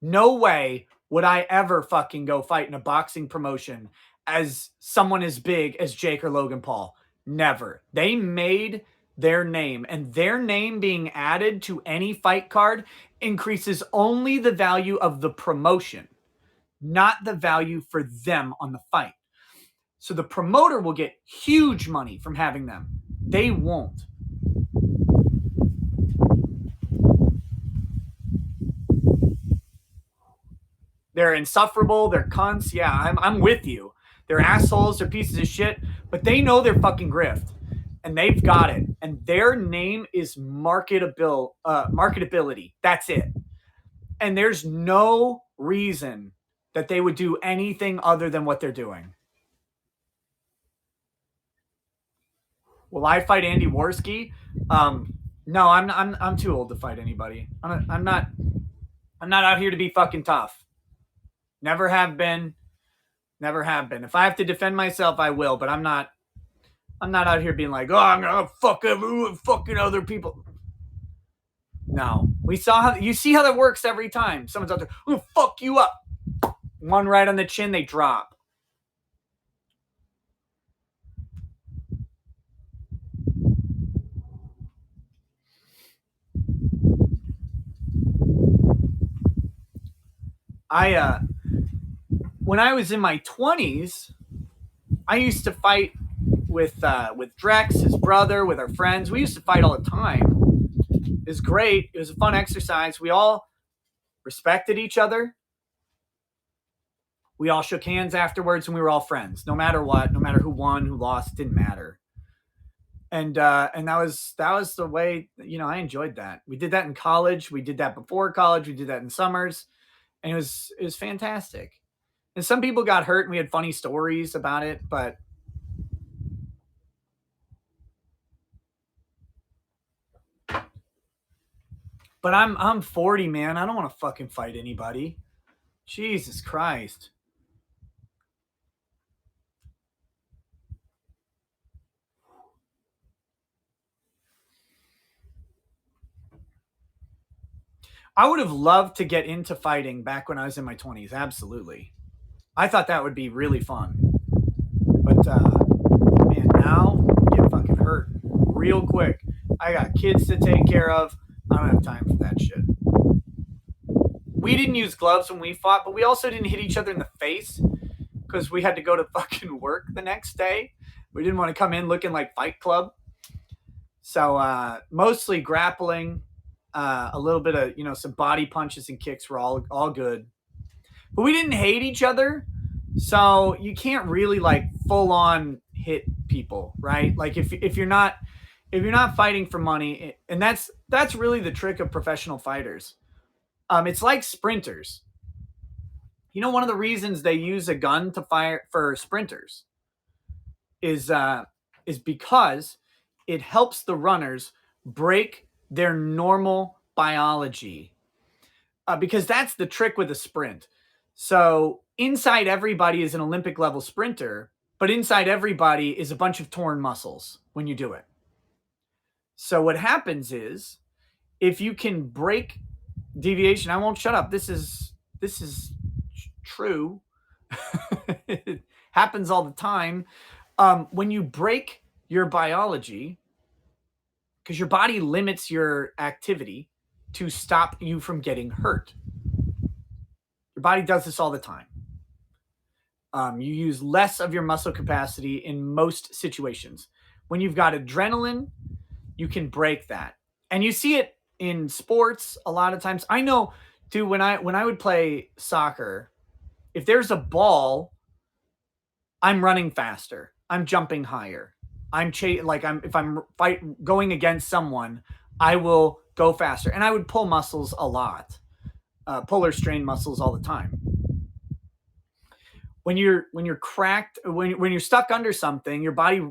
No way would I ever fucking go fight in a boxing promotion as someone as big as Jake or Logan Paul. Never. They made their name, and their name being added to any fight card increases only the value of the promotion, not the value for them on the fight. So the promoter will get huge money from having them. They won't. They're insufferable. They're cunts. Yeah, I'm with you. They're assholes. They're pieces of shit. But they know their fucking grift. And they've got it. and their name is marketability. That's it. And there's no reason that they would do anything other than what they're doing. Will I fight Andy Warski? No, I'm too old to fight anybody. I'm not out here to be fucking tough. Never have been. Never have been. If I have to defend myself, I will. But I'm not. I'm not out here being like, oh, I'm gonna fuck everyone, fucking other people. No, we saw how you see how that works every time. Someone's out there, oh, fuck you up. One right on the chin, they drop. When I was in my 20s, I used to fight with Drex, his brother, with our friends. We used to fight all the time. It was great. It was a fun exercise. We all respected each other. We all shook hands afterwards, and we were all friends. No matter what, no matter who won, who lost, it didn't matter. And that was the way, I enjoyed that. We did that in college. We did that before college. We did that in summers, and it was fantastic. And some people got hurt, and we had funny stories about it, but I'm 40, man. I don't want to fucking fight anybody. Jesus Christ. I would have loved to get into fighting back when I was in my 20s. Absolutely. I thought that would be really fun. But man, now get fucking hurt real quick. I got kids to take care of. I don't have time for that shit. We didn't use gloves when we fought, but we also didn't hit each other in the face because we had to go to fucking work the next day. We didn't want to come in looking like Fight Club. So mostly grappling, a little bit of some body punches and kicks were all good, but we didn't hate each other, so you can't really like full on hit people, right? Like if you're not fighting for money, and that's really the trick of professional fighters. It's like sprinters. One of the reasons they use a gun to fire for sprinters is because it helps the runners break their normal biology. Because that's the trick with a sprint. So inside everybody is an Olympic level sprinter, but inside everybody is a bunch of torn muscles when you do it. So what happens is if you can break deviation, I won't shut up. This is true. It happens all the time. When you break your biology, because your body limits your activity to stop you from getting hurt. Your body does this all the time. You use less of your muscle capacity in most situations. When you've got adrenaline, you can break that, and you see it in sports a lot of times. I know, dude. When I would play soccer, if there's a ball, I'm running faster. I'm jumping higher. If I'm going against someone, I will go faster, and I would pull muscles a lot, pull or strain muscles all the time. When you're cracked, when you're stuck under something, your body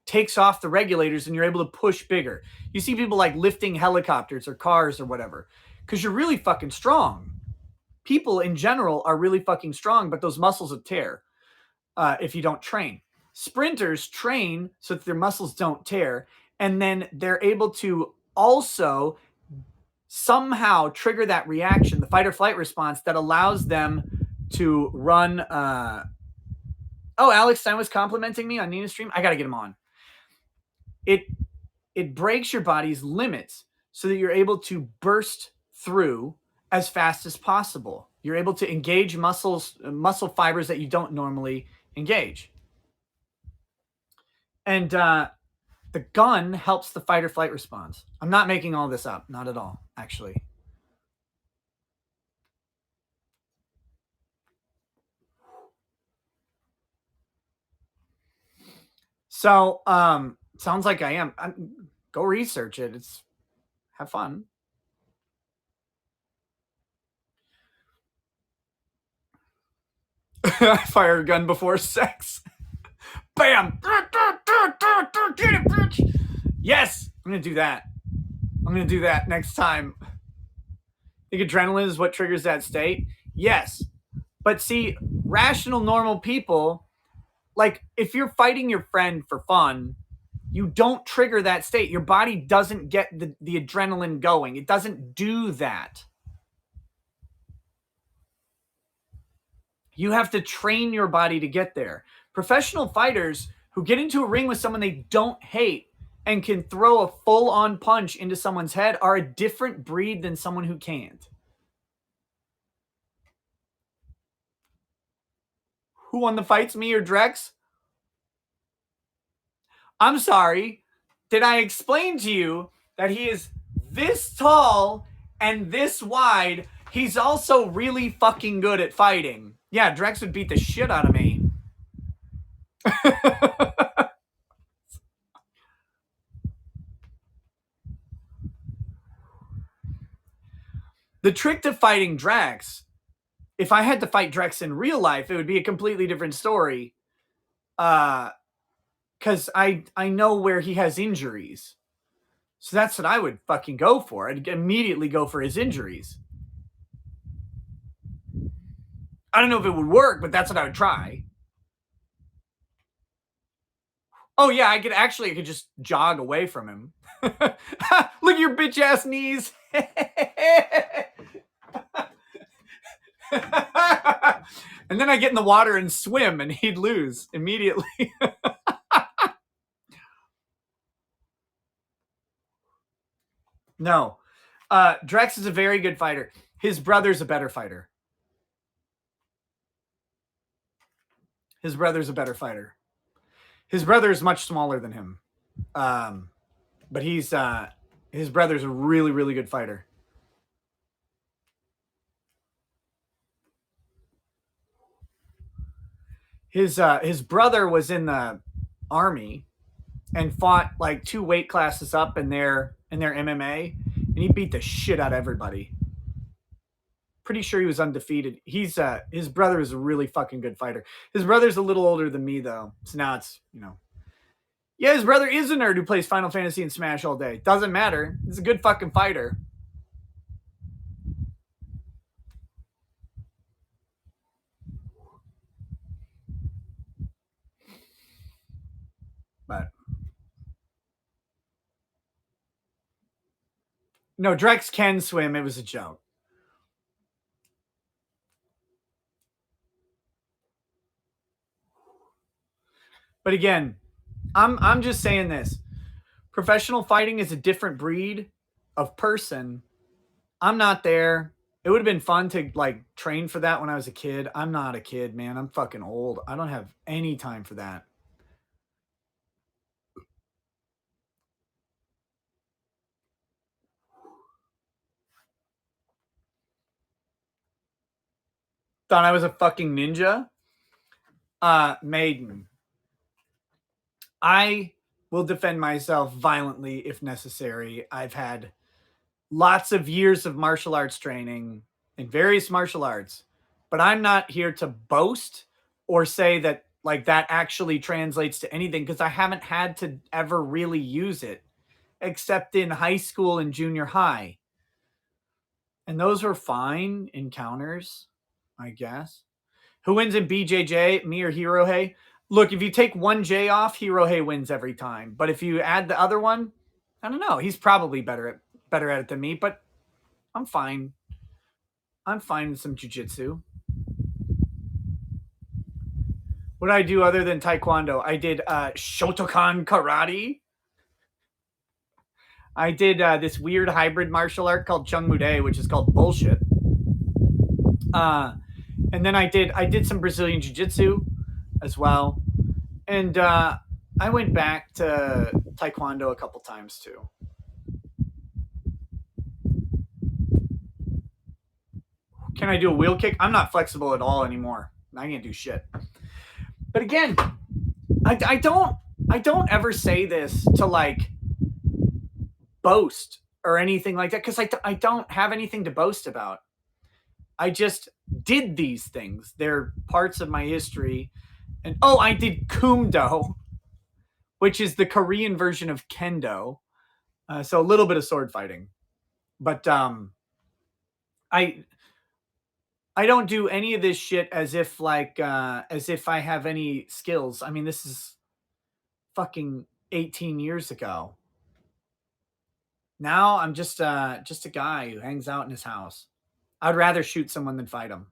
takes off the regulators, and you're able to push bigger. You see people like lifting helicopters or cars or whatever, because you're really fucking strong. People in general are really fucking strong, but those muscles will tear if you don't train. Sprinters train so that their muscles don't tear, and then they're able to also somehow trigger that reaction, the fight or flight response that allows them to run. Oh, Alex Stein was complimenting me on Nina's stream. I got to get him on. It breaks your body's limits so that you're able to burst through as fast as possible. You're able to engage muscle fibers that you don't normally engage. And the gun helps the fight or flight response. I'm not making all this up. Not at all, actually. So, sounds like I am. Go research it. It's have fun. Fire a gun before sex. Bam! Get it, bitch! Yes! I'm gonna do that. I'm gonna do that next time. Think adrenaline is what triggers that state? Yes. But see, rational, normal people, like if you're fighting your friend for fun, you don't trigger that state. Your body doesn't get the adrenaline going. It doesn't do that. You have to train your body to get there. Professional fighters who get into a ring with someone they don't hate and can throw a full on punch into someone's head are a different breed than someone who can't. Who won the fights, me or Drex? I'm sorry. Did I explain to you that he is this tall and this wide? He's also really fucking good at fighting. Yeah, Drex would beat the shit out of me. The trick to fighting Drex, if I had to fight Drex in real life, it would be a completely different story. Because I know where he has injuries. So that's what I would fucking go for. I'd immediately go for his injuries. I don't know if it would work, but that's what I would try. Oh yeah, I could just jog away from him. Look at your bitch ass knees. And then I get in the water and swim and he'd lose immediately. No. Drex is a very good fighter. His brother's a better fighter. His brother's a better fighter. His brother is much smaller than him. But his brother's a really, really good fighter. His brother was in the army and fought like 2 weight classes up in their MMA, and he beat the shit out of everybody. Pretty sure he was undefeated. His brother is a really fucking good fighter. His brother's a little older than me though, so now it's yeah, his brother is a nerd who plays Final Fantasy and Smash all day. Doesn't matter. He's a good fucking fighter. But no, Drex can swim. It was a joke. But again, I'm just saying this. Professional fighting is a different breed of person. I'm not there. It would have been fun to like train for that when I was a kid. I'm not a kid, man. I'm fucking old. I don't have any time for that. Thought I was a fucking ninja? Maiden. I will defend myself violently if necessary. I've had lots of years of martial arts training in various martial arts, but I'm not here to boast or say that like that actually translates to anything because I haven't had to ever really use it except in high school and junior high. And those were fine encounters, I guess. Who wins in BJJ, me or Hirohei? Look, if you take one J off, Hirohei wins every time. But if you add the other one, I don't know. He's probably better at it than me, but I'm fine. I'm fine with some jujitsu. What did I do other than taekwondo? I did Shotokan karate. I did this weird hybrid martial art called Chung Muday, which is called bullshit. And then I did some Brazilian jiu-jitsu as well. And I went back to taekwondo a couple times too. Can I do a wheel kick? I'm not flexible at all anymore. I can't do shit. But again, I don't ever say this to like boast or anything like that because I don't have anything to boast about. I just did these things. They're parts of my history. And oh, I did kumdo, which is the Korean version of kendo. So a little bit of sword fighting. But I I don't do any of this shit as if I have any skills. I mean, this is fucking 18 years ago. Now I'm just a guy who hangs out in his house. I'd rather shoot someone than fight them.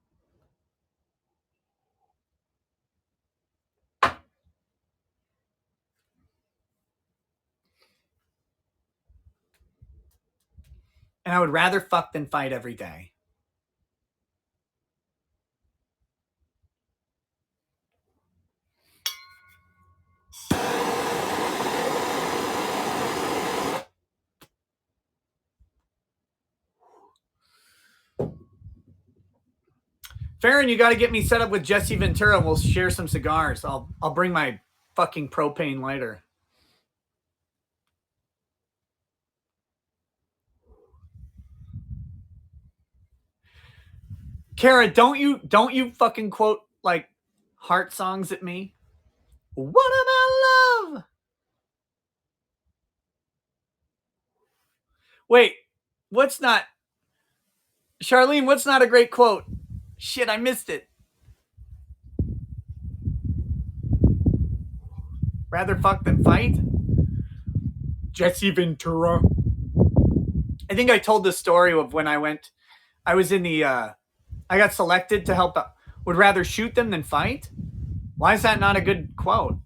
And I would rather fuck than fight every day. Farron, you got to get me set up with Jesse Ventura. We'll share some cigars. I'll bring my fucking propane lighter. Kara, don't you fucking quote like heart songs at me? What about love? Wait, what's not Charlene, what's not a great quote? Shit, I missed it. Rather fuck than fight? Jesse Ventura. I think I told the story of when I was in the I got selected to help out. Would rather shoot them than fight? Why is that not a good quote?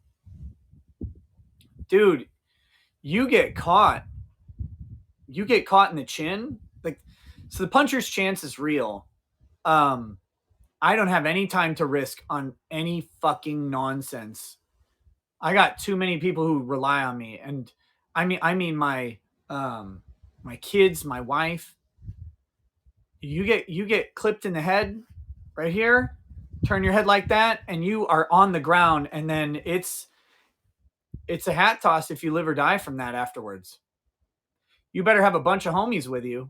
Dude, you get caught. You get caught in the chin. Like so the puncher's chance is real. I don't have any time to risk on any fucking nonsense. I got too many people who rely on me, and I mean my kids, my wife. You get clipped in the head right here. Turn your head like that, and you are on the ground, and then it's a hat toss if you live or die from that afterwards. You better have a bunch of homies with you.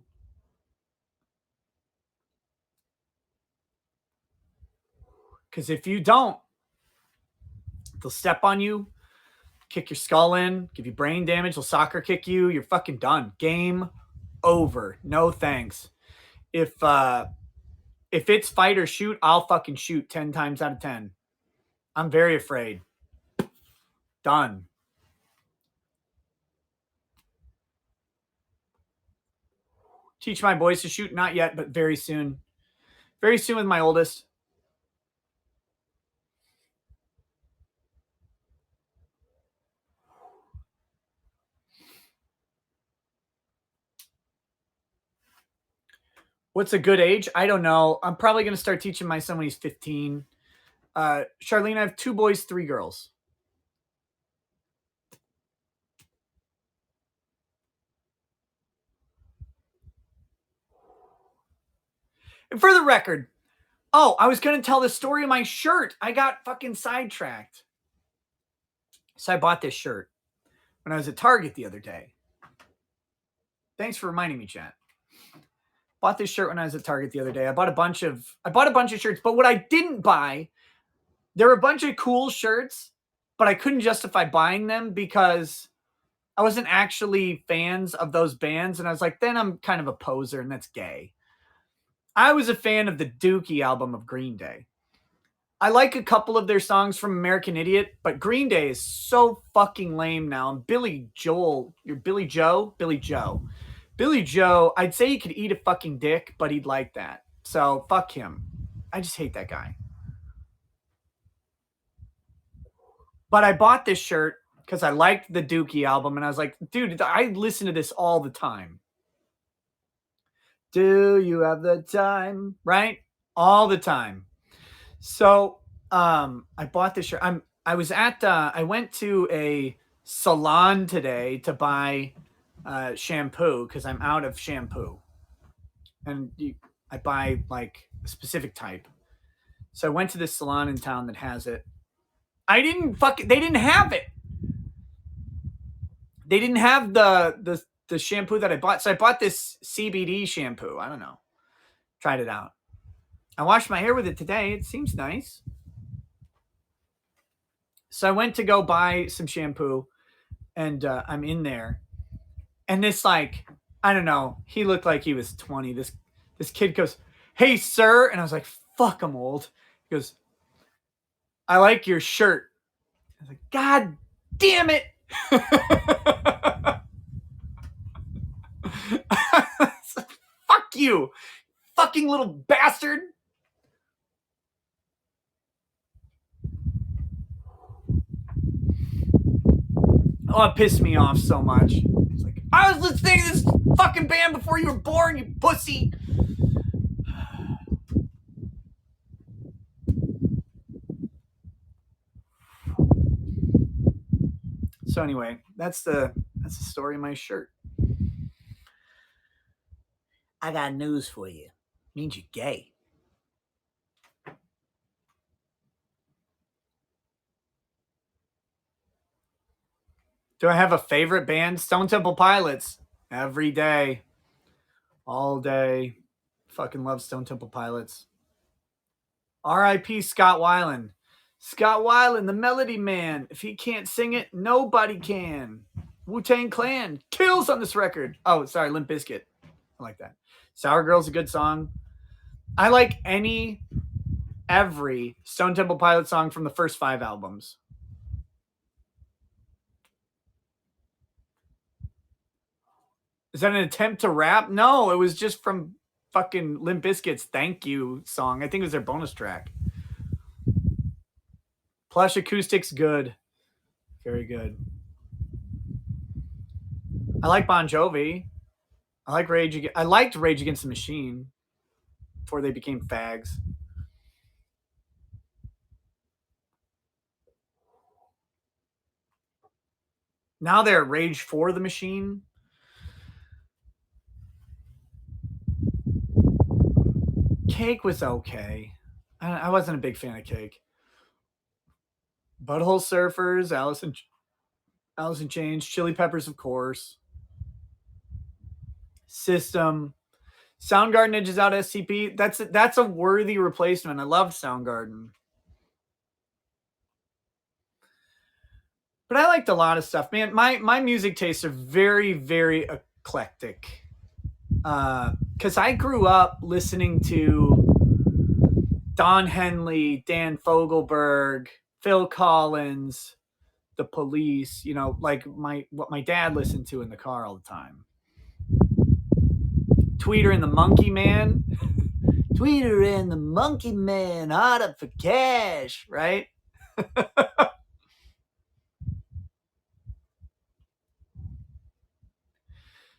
Because if you don't, they'll step on you, kick your skull in, give you brain damage, they'll soccer kick you. You're fucking done. Game over. No thanks. If it's fight or shoot, I'll fucking shoot 10 times out of 10. I'm very afraid. Done. Teach my boys to shoot. Not yet, but very soon. Very soon with my oldest. What's a good age? I don't know. I'm probably going to start teaching my son when he's 15. Charlene, I have 2 boys, 3 girls. And for the record, oh, I was going to tell the story of my shirt. I got fucking sidetracked. So I bought this shirt when I was at Target the other day. Thanks for reminding me, chat. Bought this shirt when I was at Target the other day. I bought a bunch of shirts, but what I didn't buy, there were a bunch of cool shirts, but I couldn't justify buying them because I wasn't actually fans of those bands. And I was like, then I'm kind of a poser and that's gay. I was a fan of the Dookie album of Green Day. I like a couple of their songs from American Idiot, but Green Day is so fucking lame now. And Billy Joe, I'd say he could eat a fucking dick, but he'd like that. So fuck him. I just hate that guy. But I bought this shirt because I liked the Dookie album, and I was like, dude, I listen to this all the time. Do you have the time? Right? All the time. So I bought this shirt. I went to a salon today to buy shampoo because I'm out of shampoo. And I buy like a specific type. So I went to this salon in town that has it. They didn't have it. They didn't have the the shampoo that I bought. So I bought this CBD shampoo. I don't know. Tried it out. I washed my hair with it today. It seems nice. So I went to go buy some shampoo, and I'm in there, and this like I don't know. He looked like he was 20. This kid goes, "Hey, sir," and I was like, "Fuck, I'm old." He goes, "I like your shirt." I was like, "God damn it!" Fuck you, fucking little bastard. Oh, it pissed me off so much. It's like, I was listening to this fucking band before you were born, you pussy. So anyway, that's the story of my shirt. I got news for you. Means you're gay. Do I have a favorite band? Stone Temple Pilots. Every day. All day. Fucking love Stone Temple Pilots. R.I.P. Scott Weiland. Scott Weiland, the Melody Man. If he can't sing it, nobody can. Wu-Tang Clan kills on this record. Oh, sorry, Limp Bizkit. I like that. Sour Girl's a good song. I like every Stone Temple Pilot song from the first 5 albums. Is that an attempt to rap? No, it was just from fucking Limp Bizkit's Thank You song. I think it was their bonus track. Plush Acoustic's good. Very good. I like Bon Jovi. I like I liked Rage Against the Machine before they became fags. Now they're Rage for the Machine. Cake was okay. I wasn't a big fan of Cake. Butthole Surfers, Alice in Chains, Chili Peppers, of course. System. Soundgarden edges out SCP. That's a worthy replacement. I loved Soundgarden. But I liked a lot of stuff. Man, my music tastes are very, very eclectic. Because I grew up listening to Don Henley, Dan Fogelberg, Phil Collins, The Police, you know, like what my dad listened to in the car all the time. Tweeter and the Monkey Man. Tweeter and the Monkey Man, hot up for cash, right?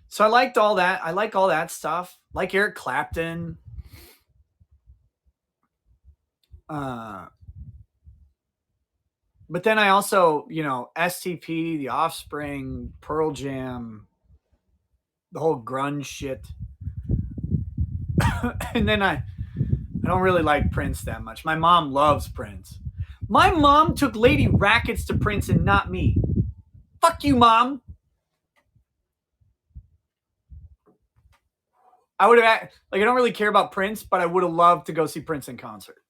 So I liked all that. I like all that stuff. Like Eric Clapton. Uh, but then I also, you know, STP, The Offspring, Pearl Jam, the whole grunge shit. And then I don't really like Prince that much. My mom loves Prince. My mom took Lady Rackets to Prince and not me. Fuck you, Mom. I would have like I don't really care about Prince, but I would have loved to go see Prince in concert.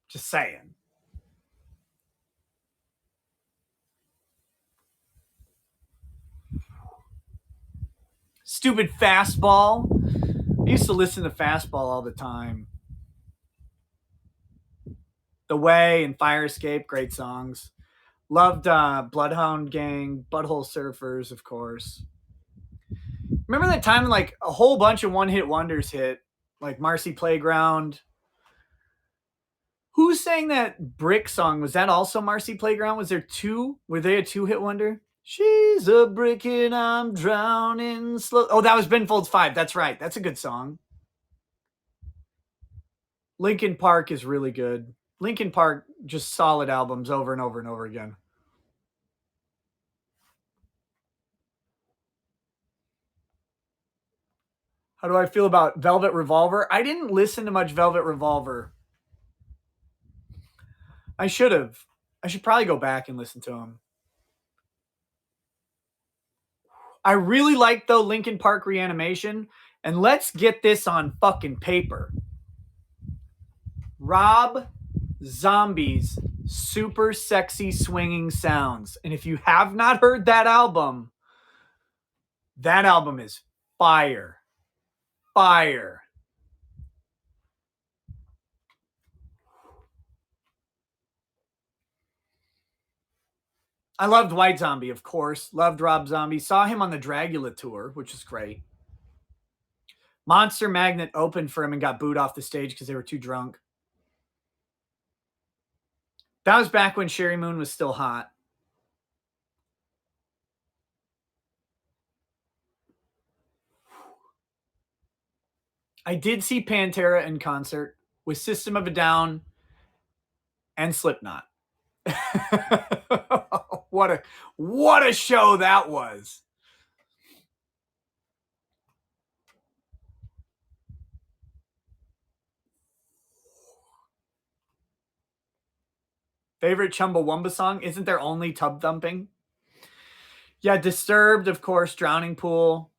Just saying. Stupid Fastball. I used to listen to Fastball all the time. The Way and Fire Escape, great songs. Loved Bloodhound Gang, Butthole Surfers, of course. Remember that time like a whole bunch of one-hit wonders hit, like Marcy Playground. Who sang that Brick song? Was that also Marcy Playground? Was there two? Were they a two-hit wonder? She's a brick and I'm drowning slow. Oh, that was Ben Folds 5. That's right. That's a good song. Linkin Park is really good. Linkin Park, just solid albums over and over and over again. How do I feel about Velvet Revolver? I didn't listen to much Velvet Revolver. I should have. I should probably go back and listen to them. I really like, though, Linkin Park Reanimation. And let's get this on fucking paper. Rob Zombie's Super Sexy Swinging Sounds. And if you have not heard that album is fire. Fire. I loved White Zombie, of course. Loved Rob Zombie. Saw him on the Dragula tour, which is great. Monster Magnet opened for him and got booed off the stage because they were too drunk. That was back when Sherry Moon was still hot. I did see Pantera in concert with System of a Down and Slipknot. what a show that was. Favorite Chumbawamba song? Isn't there only Tub Thumping? Yeah, Disturbed, of course, Drowning Pool.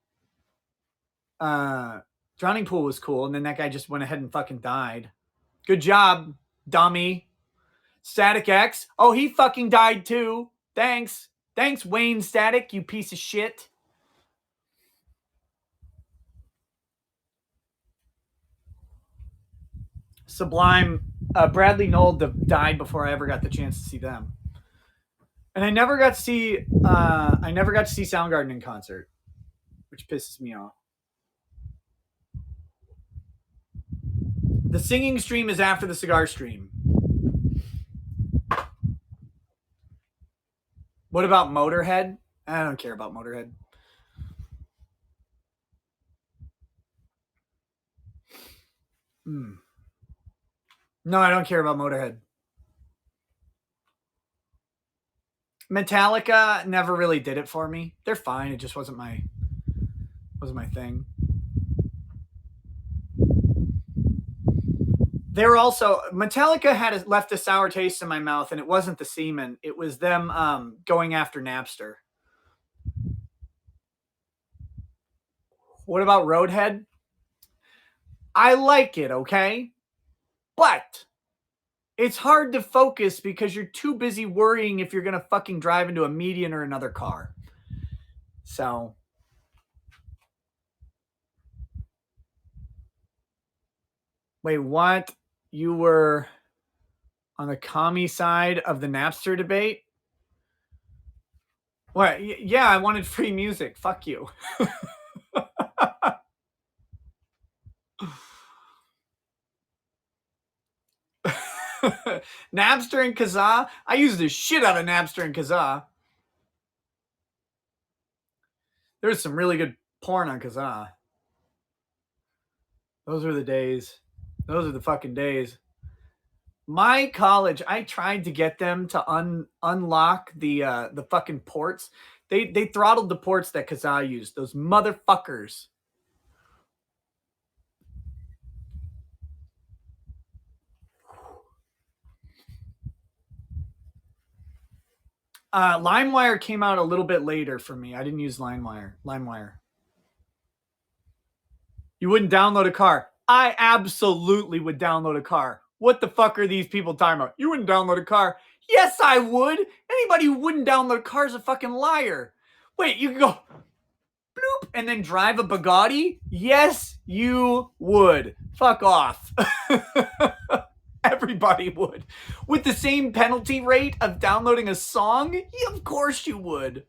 Drowning Pool was cool, and then that guy just went ahead and fucking died. Good job, dummy. Static X. Oh, he fucking died too. Thanks. Thanks, Wayne Static, you piece of shit. Sublime. Bradley Knoll died before I ever got the chance to see them. And I never got to see Soundgarden in concert, which pisses me off. The singing stream is after the cigar stream. What about Motorhead? I don't care about Motorhead. No, I don't care about Motorhead. Metallica never really did it for me. They're fine. It just wasn't my thing. They're also Metallica had left a sour taste in my mouth, and it wasn't the semen. It was them going after Napster. What about Roadhead? I like it, okay? But it's hard to focus because you're too busy worrying if you're going to fucking drive into a median or another car. So. Wait, what? You were on the commie side of the Napster debate? What? Yeah, I wanted free music. Fuck you. Napster and Kazaa? I used the shit out of Napster and Kazaa. There's some really good porn on Kazaa. Those were the days. Those are the fucking days. My college, I tried to get them to unlock the fucking ports. They throttled the ports that Kazaa used. Those motherfuckers. LimeWire came out a little bit later for me. I didn't use LimeWire. You wouldn't download a car. I absolutely would download a car. What the fuck are these people talking about? You wouldn't download a car. Yes, I would. Anybody who wouldn't download a car is a fucking liar. Wait, you could go bloop and then drive a Bugatti? Yes, you would. Fuck off. Everybody would. With the same penalty rate of downloading a song? Yeah, of course you would.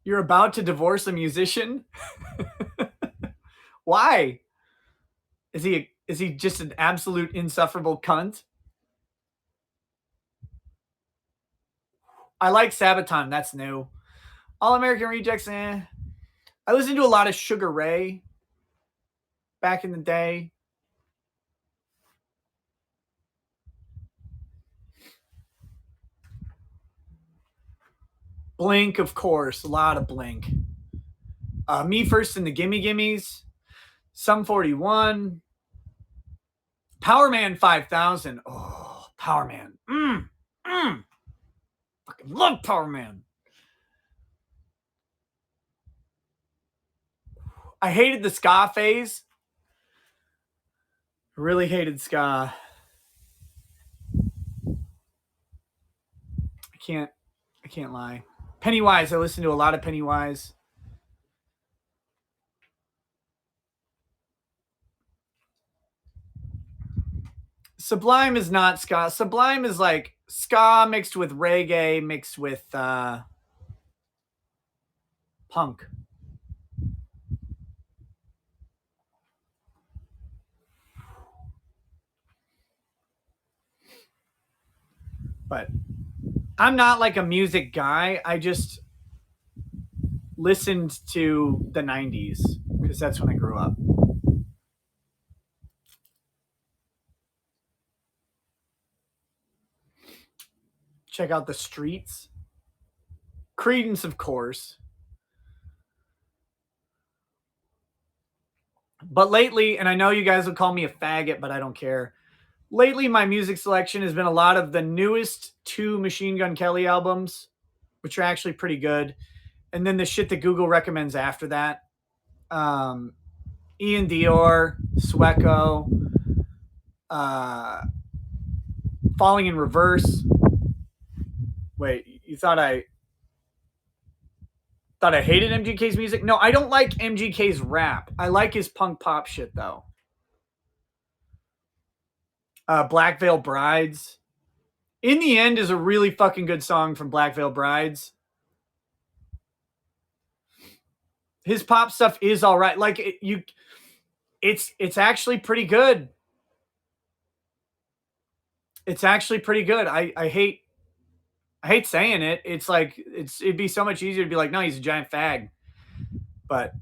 You're about to divorce a musician? Why? Is he just an absolute insufferable cunt? I like Sabaton, that's new. All American Rejects, eh. I listened to a lot of Sugar Ray back in the day. Blink, of course, a lot of Blink. Me First and the Gimme Gimmes, Sum 41, Power Man 5000. Oh, Power Man. Fucking love Power Man. I hated the ska phase. Really hated ska. I can't lie. Pennywise, I listened to a lot of Pennywise. Sublime is not ska. Sublime is like ska mixed with reggae mixed with punk. But I'm not like a music guy. I just listened to the 90s because that's when I grew up. Check out the Streets. Credence, of course. But lately, and I know you guys will call me a faggot, but I don't care. Lately, my music selection has been a lot of the newest two Machine Gun Kelly albums, which are actually pretty good. And then the shit that Google recommends after that. Ian Dior, Sweco, uh, Falling in Reverse. Wait, you thought I hated MGK's music? No, I don't like MGK's rap. I like his punk pop shit though. Black Veil Brides. In the End is a really fucking good song from Black Veil Brides. His pop stuff is all right. Like it's actually pretty good. It's actually pretty good. I hate saying it. It's like it'd be so much easier to be like, no, he's a giant fag. But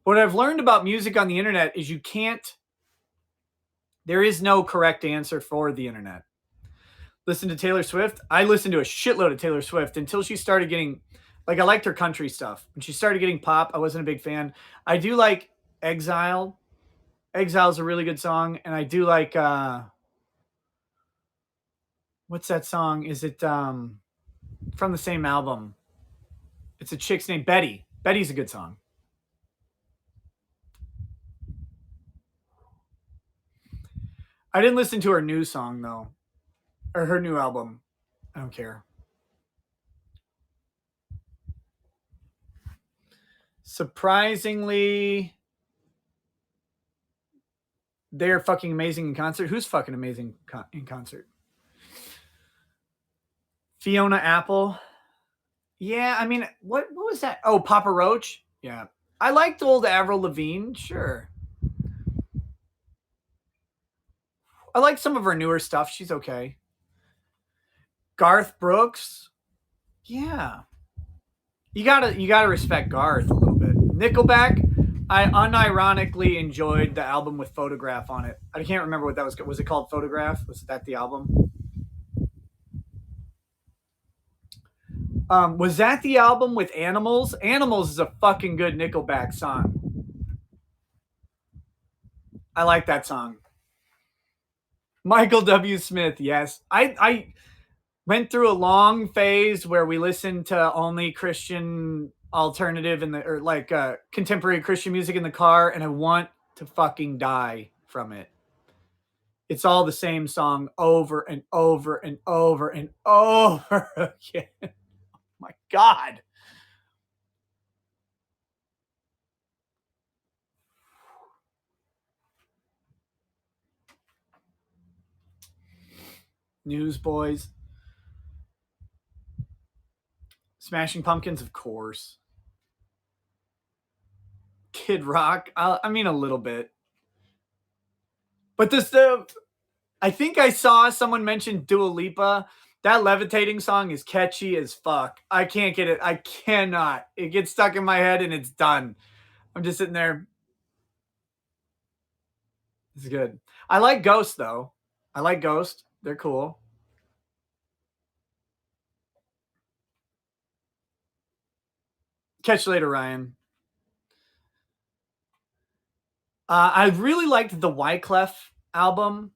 what I've learned about music on the internet is there is no correct answer for the internet. Listen to Taylor Swift. I listened to a shitload of Taylor Swift until she started getting, like, I liked her country stuff. When she started getting pop, I wasn't a big fan. I do like Exile. Exile is a really good song. And I do like, what's that song? Is it from the same album? It's a chick's name, Betty. Betty's a good song. I didn't listen to her new song though, or her new album. I don't care. Surprisingly, they're fucking amazing in concert. Who's fucking amazing in concert? Fiona Apple. Yeah, I mean, what was that? Oh, Papa Roach. Yeah, I liked old Avril Lavigne. Sure, I like some of her newer stuff. She's okay. Garth Brooks. Yeah, you gotta respect Garth a little bit. Nickelback. I unironically enjoyed the album with Photograph on it. I can't remember what that was. Was it called Photograph? Was that the album? Was that the album with Animals? Animals is a fucking good Nickelback song. I like that song. Michael W. Smith, yes. I went through a long phase where we listened to only Christian alternative or like contemporary Christian music in the car, and I want to fucking die from it. It's all the same song over and over and over and over again. My God. Newsboys. Smashing Pumpkins, of course. Kid Rock. I mean, a little bit. But I think I saw someone mention Dua Lipa. That Levitating song is catchy as fuck. I can't get it. I cannot. It gets stuck in my head and it's done. I'm just sitting there. It's good. I like Ghost though. I like Ghost. They're cool. Catch you later, Ryan. I really liked the Wyclef album.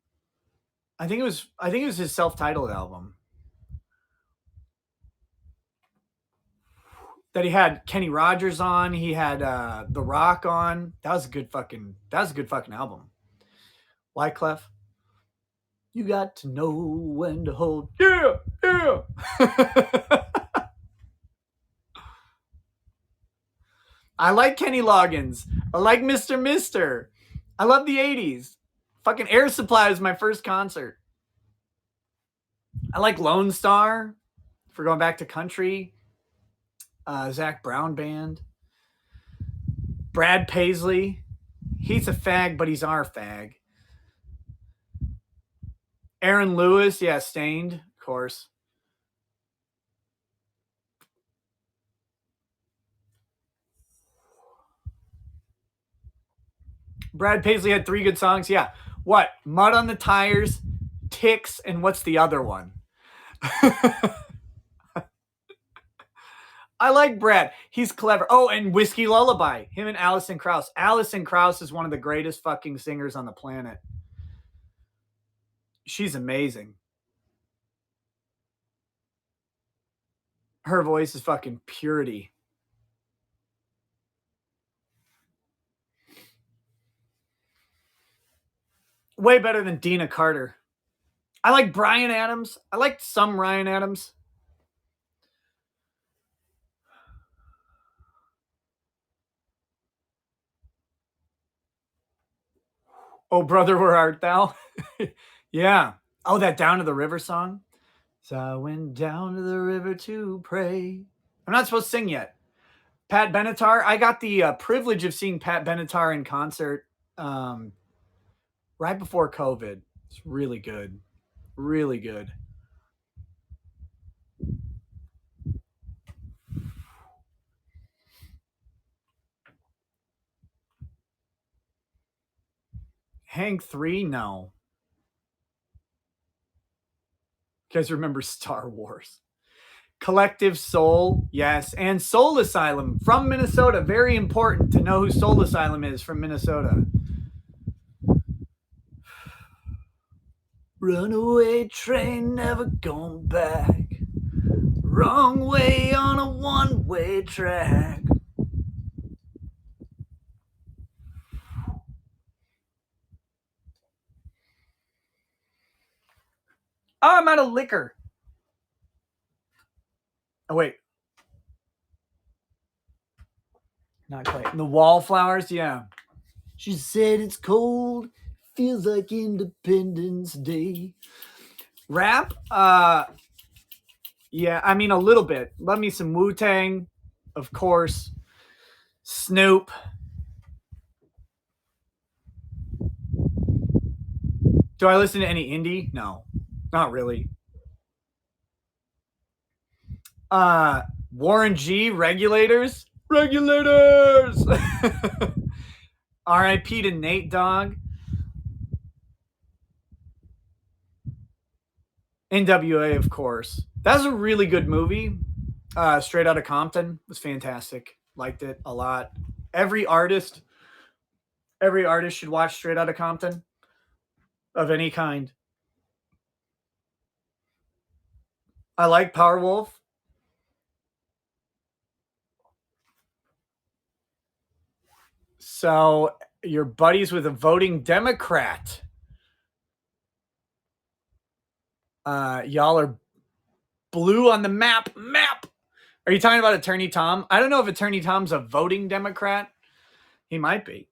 I think it was his self-titled album that he had Kenny Rogers on. He had The Rock on. That was a good fucking album. Wyclef. You got to know when to hold. Yeah, yeah. I like Kenny Loggins. I like Mr. Mister. I love the 80s. Fucking Air Supply was my first concert. I like Lone Star. For going back to country. Zach Brown Band. Brad Paisley. He's a fag, but he's our fag. Aaron Lewis, yeah, Stained, of course. Brad Paisley had 3 good songs. Yeah. What? Mud on the Tires, Ticks, and what's the other one? I like Brad. He's clever. Oh, and Whiskey Lullaby. Him and Alison Krauss. Alison Krauss is one of the greatest fucking singers on the planet. She's amazing. Her voice is fucking purity. Way better than Dina Carter. I like Bryan Adams. I like some Ryan Adams. Oh, brother, where art thou? Yeah. Oh, that Down to the River song. So I went down to the river to pray. I'm not supposed to sing yet. Pat Benatar. I got the privilege of seeing Pat Benatar in concert right before COVID. It's really good. Really good. Hank 3? No. You guys remember Star Wars? Collective Soul, yes. And Soul Asylum from Minnesota. Very important to know who Soul Asylum is from Minnesota. Runaway train, never going back. Wrong way on a one-way track. Oh, I'm out of liquor. Oh, wait. Not quite. The Wallflowers, yeah. She said it's cold, feels like Independence Day. Rap? Yeah, I mean a little bit. Love me some Wu-Tang, of course. Snoop. Do I listen to any indie? No, not really. Warren G, Regulators. Regulators! R.I.P. to Nate Dogg. NWA, of course. That's a really good movie. Straight Outta Compton was fantastic. Liked it a lot. Every artist should watch Straight Outta Compton of any kind. I like Powerwolf. So you're buddies with a voting Democrat. Y'all are blue on the map. Are you talking about Attorney Tom? I don't know if Attorney Tom's a voting Democrat. He might be.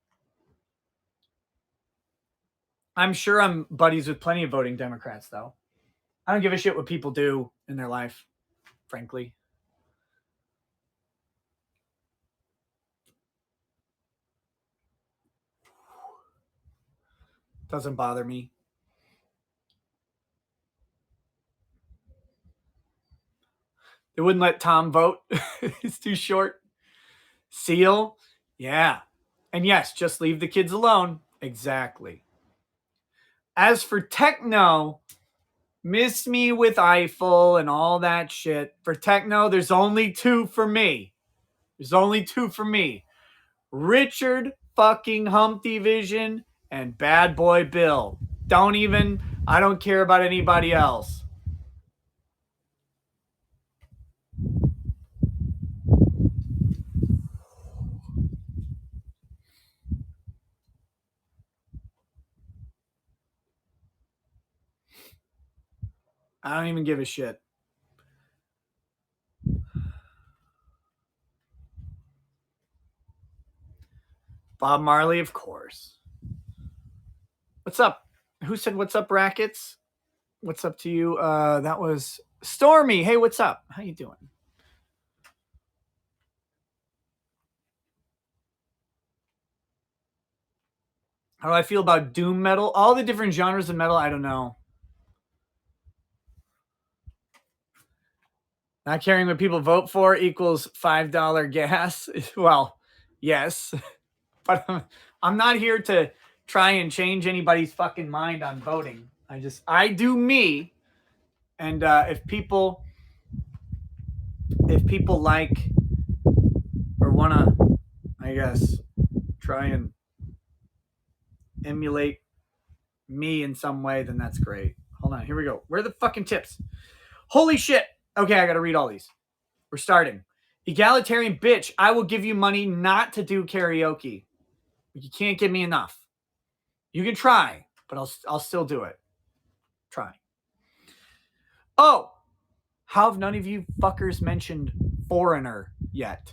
I'm sure I'm buddies with plenty of voting Democrats, though. I don't give a shit what people do in their life, frankly. Doesn't bother me. They wouldn't let Tom vote. He's too short. Seal? Yeah. And yes, just leave the kids alone. Exactly. As for techno, Miss Me with Eiffel and all that shit. For techno, there's only 2 for me. There's only two for me. Richard fucking Humpty Vision and Bad Boy Bill. I don't care about anybody else. I don't even give a shit. Bob Marley, of course. What's up? Who said what's up, Rackets? What's up to you? That was Stormy. Hey, what's up? How you doing? How do I feel about doom metal? All the different genres of metal, I don't know. Not caring what people vote for equals $5 gas. Well, yes, but I'm not here to try and change anybody's fucking mind on voting. I do me, and if people like or wanna, I guess, try and emulate me in some way, then that's great. Hold on, here we go. Where are the fucking tips? Holy shit. Okay, I gotta read all these. We're starting. Egalitarian bitch, I will give you money not to do karaoke. You can't give me enough. You can try, but I'll still do it. Try. Oh, how have none of you fuckers mentioned Foreigner yet?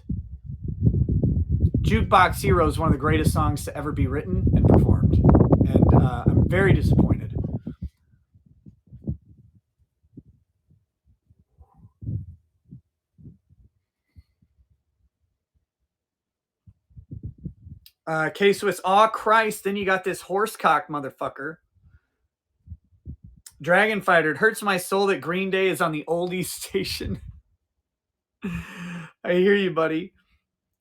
Jukebox Hero is one of the greatest songs to ever be written and performed. And I'm very disappointed. K-Swiss, aw Christ, then you got this horsecock motherfucker. Dragon Fighter, it hurts my soul that Green Day is on the oldies station. I hear you, buddy.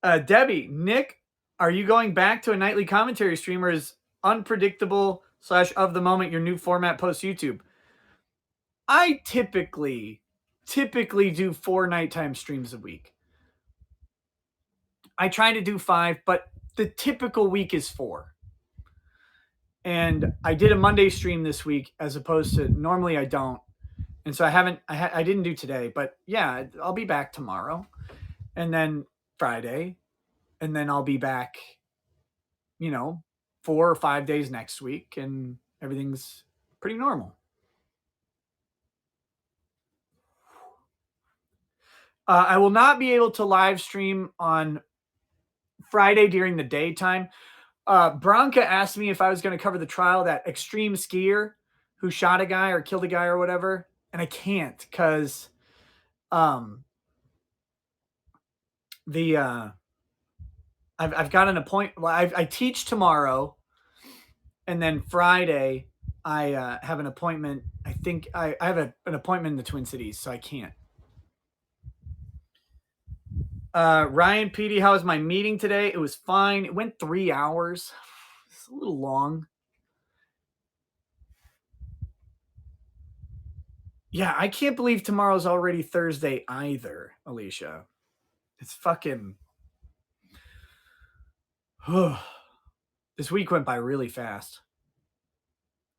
Debbie, Nick, are you going back to a nightly commentary stream, or is unpredictable / of the moment your new format post YouTube? I typically do 4 nighttime streams a week. I try to do 5, but the typical week is 4. And I did a Monday stream this week as opposed to normally I don't. And so I didn't do today, but yeah, I'll be back tomorrow and then Friday, and then I'll be back, 4 or 5 days next week, and everything's pretty normal. I will not be able to live stream on Friday during the daytime. Bronca asked me if I was going to cover the trial of that extreme skier who shot a guy or killed a guy or whatever, and I can't because I've got an appointment. Well, I teach tomorrow, and then Friday I have an appointment. I think I have an appointment in the Twin Cities, so I can't. Ryan Petey, how was my meeting today? It was fine. It went 3 hours. It's a little long. Yeah, I can't believe tomorrow's already Thursday either, Alicia. It's fucking. This week went by really fast.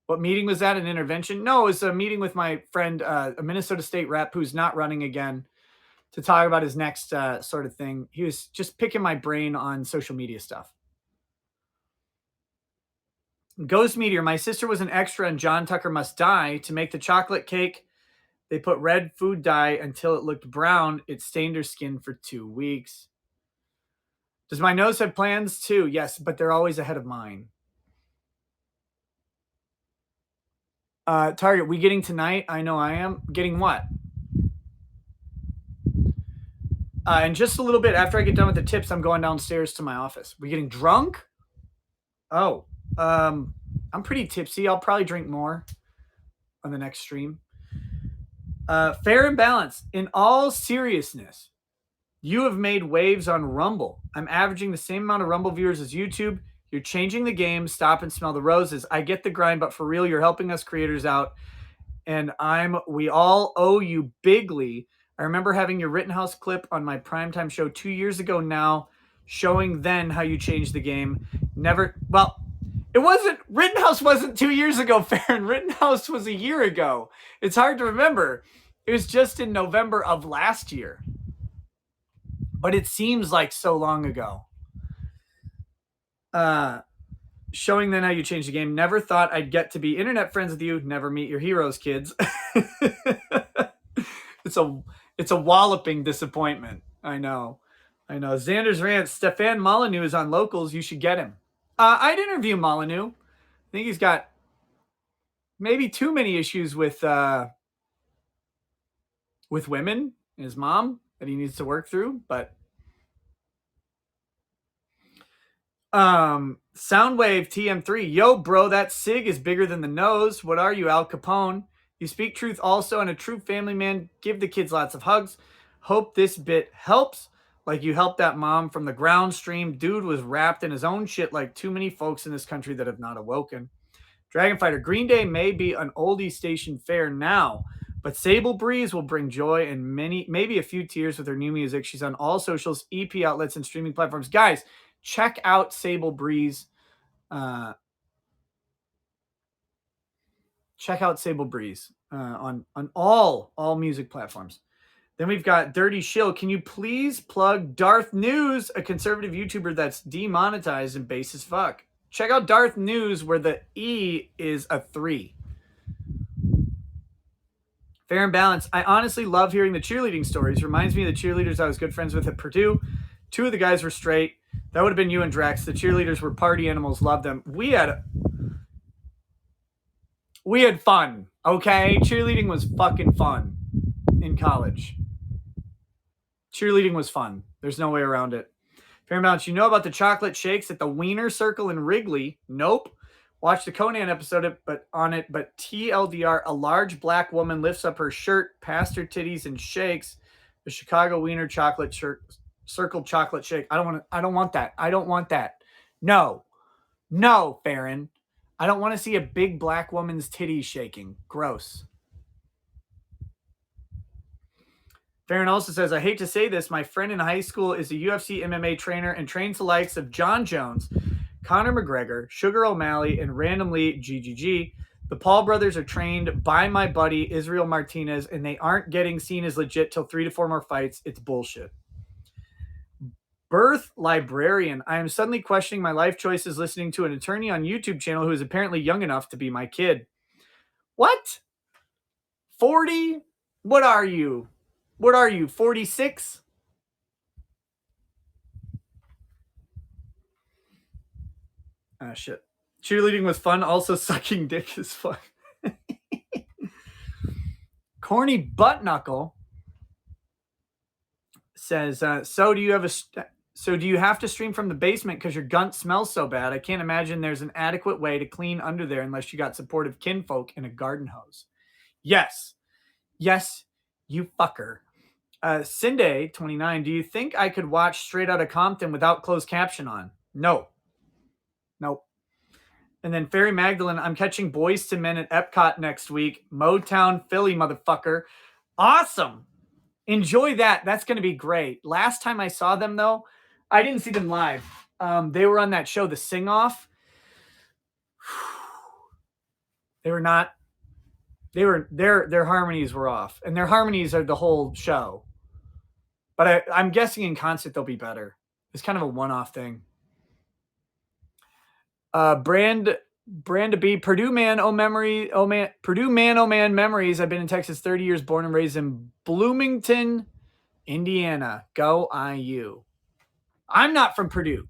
What meeting was that? An intervention? No, it was a meeting with my friend, a Minnesota State rep who's not running again, to talk about his next sort of thing. He was just picking my brain on social media stuff. Ghost Meteor, my sister was an extra in John Tucker Must Die. To make the chocolate cake, they put red food dye until it looked brown. It stained her skin for 2 weeks. Does my nose have plans too? Yes, but they're always ahead of mine. Target, we getting tonight? I know I am. Getting what? And just a little bit after I get done with the tips, I'm going downstairs to my office. We getting drunk? Oh, I'm pretty tipsy. I'll probably drink more on the next stream. Fair and balanced. In all seriousness, you have made waves on Rumble. I'm averaging the same amount of Rumble viewers as YouTube. You're changing the game. Stop and smell the roses. I get the grind, but for real, you're helping us creators out. And we all owe you bigly. I I remember having your Rittenhouse clip on my primetime show 2 years ago now, showing then how you changed the game. Never, well, it wasn't, Rittenhouse wasn't 2 years ago, Farron. Rittenhouse was a year ago. It's hard to remember. It was just in November of last year. But it seems like so long ago. Showing then how you changed the game. Never thought I'd get to be internet friends with you. Never meet your heroes, kids. It's a walloping disappointment. I know. Xander's rant. Stefan Molyneux is on Locals. You should get him. I'd interview Molyneux. I think he's got maybe too many issues with women, his mom, that he needs to work through. But Soundwave TM3. Yo, bro, that cig is bigger than the nose. What are you, Al Capone? You speak truth also, and a true family man. Give the kids lots of hugs. Hope this bit helps. Like you helped that mom from the ground stream. Dude was wrapped in his own shit like too many folks in this country that have not awoken. Dragon Fighter. Green Day may be an oldie station fare now, but Sable Breeze will bring joy and maybe a few tears with her new music. She's on all socials, EP outlets, and streaming platforms. Guys, check out Sable Breeze. Check out Sable Breeze on all music platforms. Then we've got Dirty Shill. Can you please plug Darth News, a conservative YouTuber that's demonetized and base as fuck? Check out Darth News, where the E is a 3. Fair and balanced. I honestly love hearing the cheerleading stories. Reminds me of the cheerleaders I was good friends with at Purdue. 2 of the guys were straight. That would have been you and Drax. The cheerleaders were party animals. Loved them. We had fun, okay? Cheerleading was fucking fun in college. Cheerleading was fun. There's no way around it. Fair and balanced. You know about the chocolate shakes at the Wiener Circle in Wrigley? Nope. Watch the Conan episode but TLDR, a large black woman lifts up her shirt past her titties and shakes the Chicago Wiener chocolate circle chocolate shake. I don't want that. No, Farron. I don't want to see a big black woman's titties shaking. Gross. Farron also says, I hate to say this, my friend in high school is a UFC MMA trainer and trains the likes of John Jones, Conor McGregor, Sugar O'Malley, and randomly GGG. The Paul brothers are trained by my buddy Israel Martinez, and they aren't getting seen as legit till 3 to 4 more fights. It's bullshit. Birth Librarian. I am suddenly questioning my life choices listening to an attorney on YouTube channel who is apparently young enough to be my kid. What? 40? What are you? 46? Ah, shit. Cheerleading was fun. Also, sucking dick is fun. Corny Butt Knuckle says, so do you have to stream from the basement because your gunt smells so bad? I can't imagine there's an adequate way to clean under there unless you got supportive kinfolk and a garden hose. Yes, you fucker. Cindy 29, do you think I could watch Straight Outta Compton without closed caption on? No. Nope. And then Fairy Magdalene, I'm catching Boys to Men at Epcot next week. Motown, Philly, motherfucker. Awesome. Enjoy that. That's going to be great. Last time I saw them, though, I didn't see them live. They were on that show, The Sing Off. They were not. Their harmonies were off, and their harmonies are the whole show. But I'm guessing in concert they'll be better. It's kind of a one-off thing. Brand to be Purdue man, oh man, memories. I've been in Texas 30 years, born and raised in Bloomington, Indiana. Go IU. I'm not from Purdue.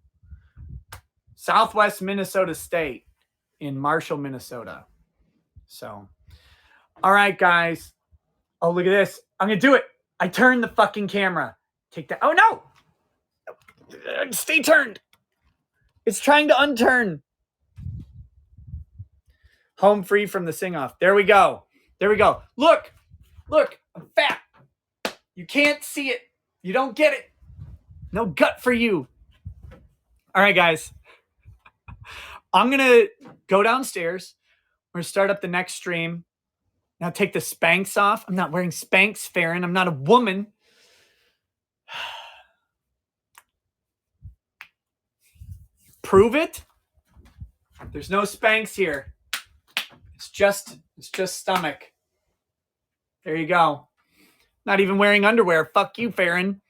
Southwest Minnesota State in Marshall, Minnesota. So, all right, guys. Oh, look at this. I'm going to do it. I turned the fucking camera. Take that. Oh, no. Stay turned. It's trying to unturn. Home free from the sing-off. There we go. Look, I'm fat. You can't see it. You don't get it. No gut for you. All right, guys. I'm going to go downstairs. We're going to start up the next stream. Now take the Spanx off. I'm not wearing Spanx, Farron. I'm not a woman. Prove it. There's no Spanx here. It's just stomach. There you go. Not even wearing underwear. Fuck you, Farron.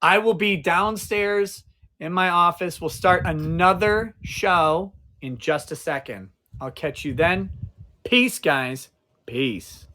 I will be downstairs in my office. We'll start another show in just a second. I'll catch you then. Peace, guys. Peace.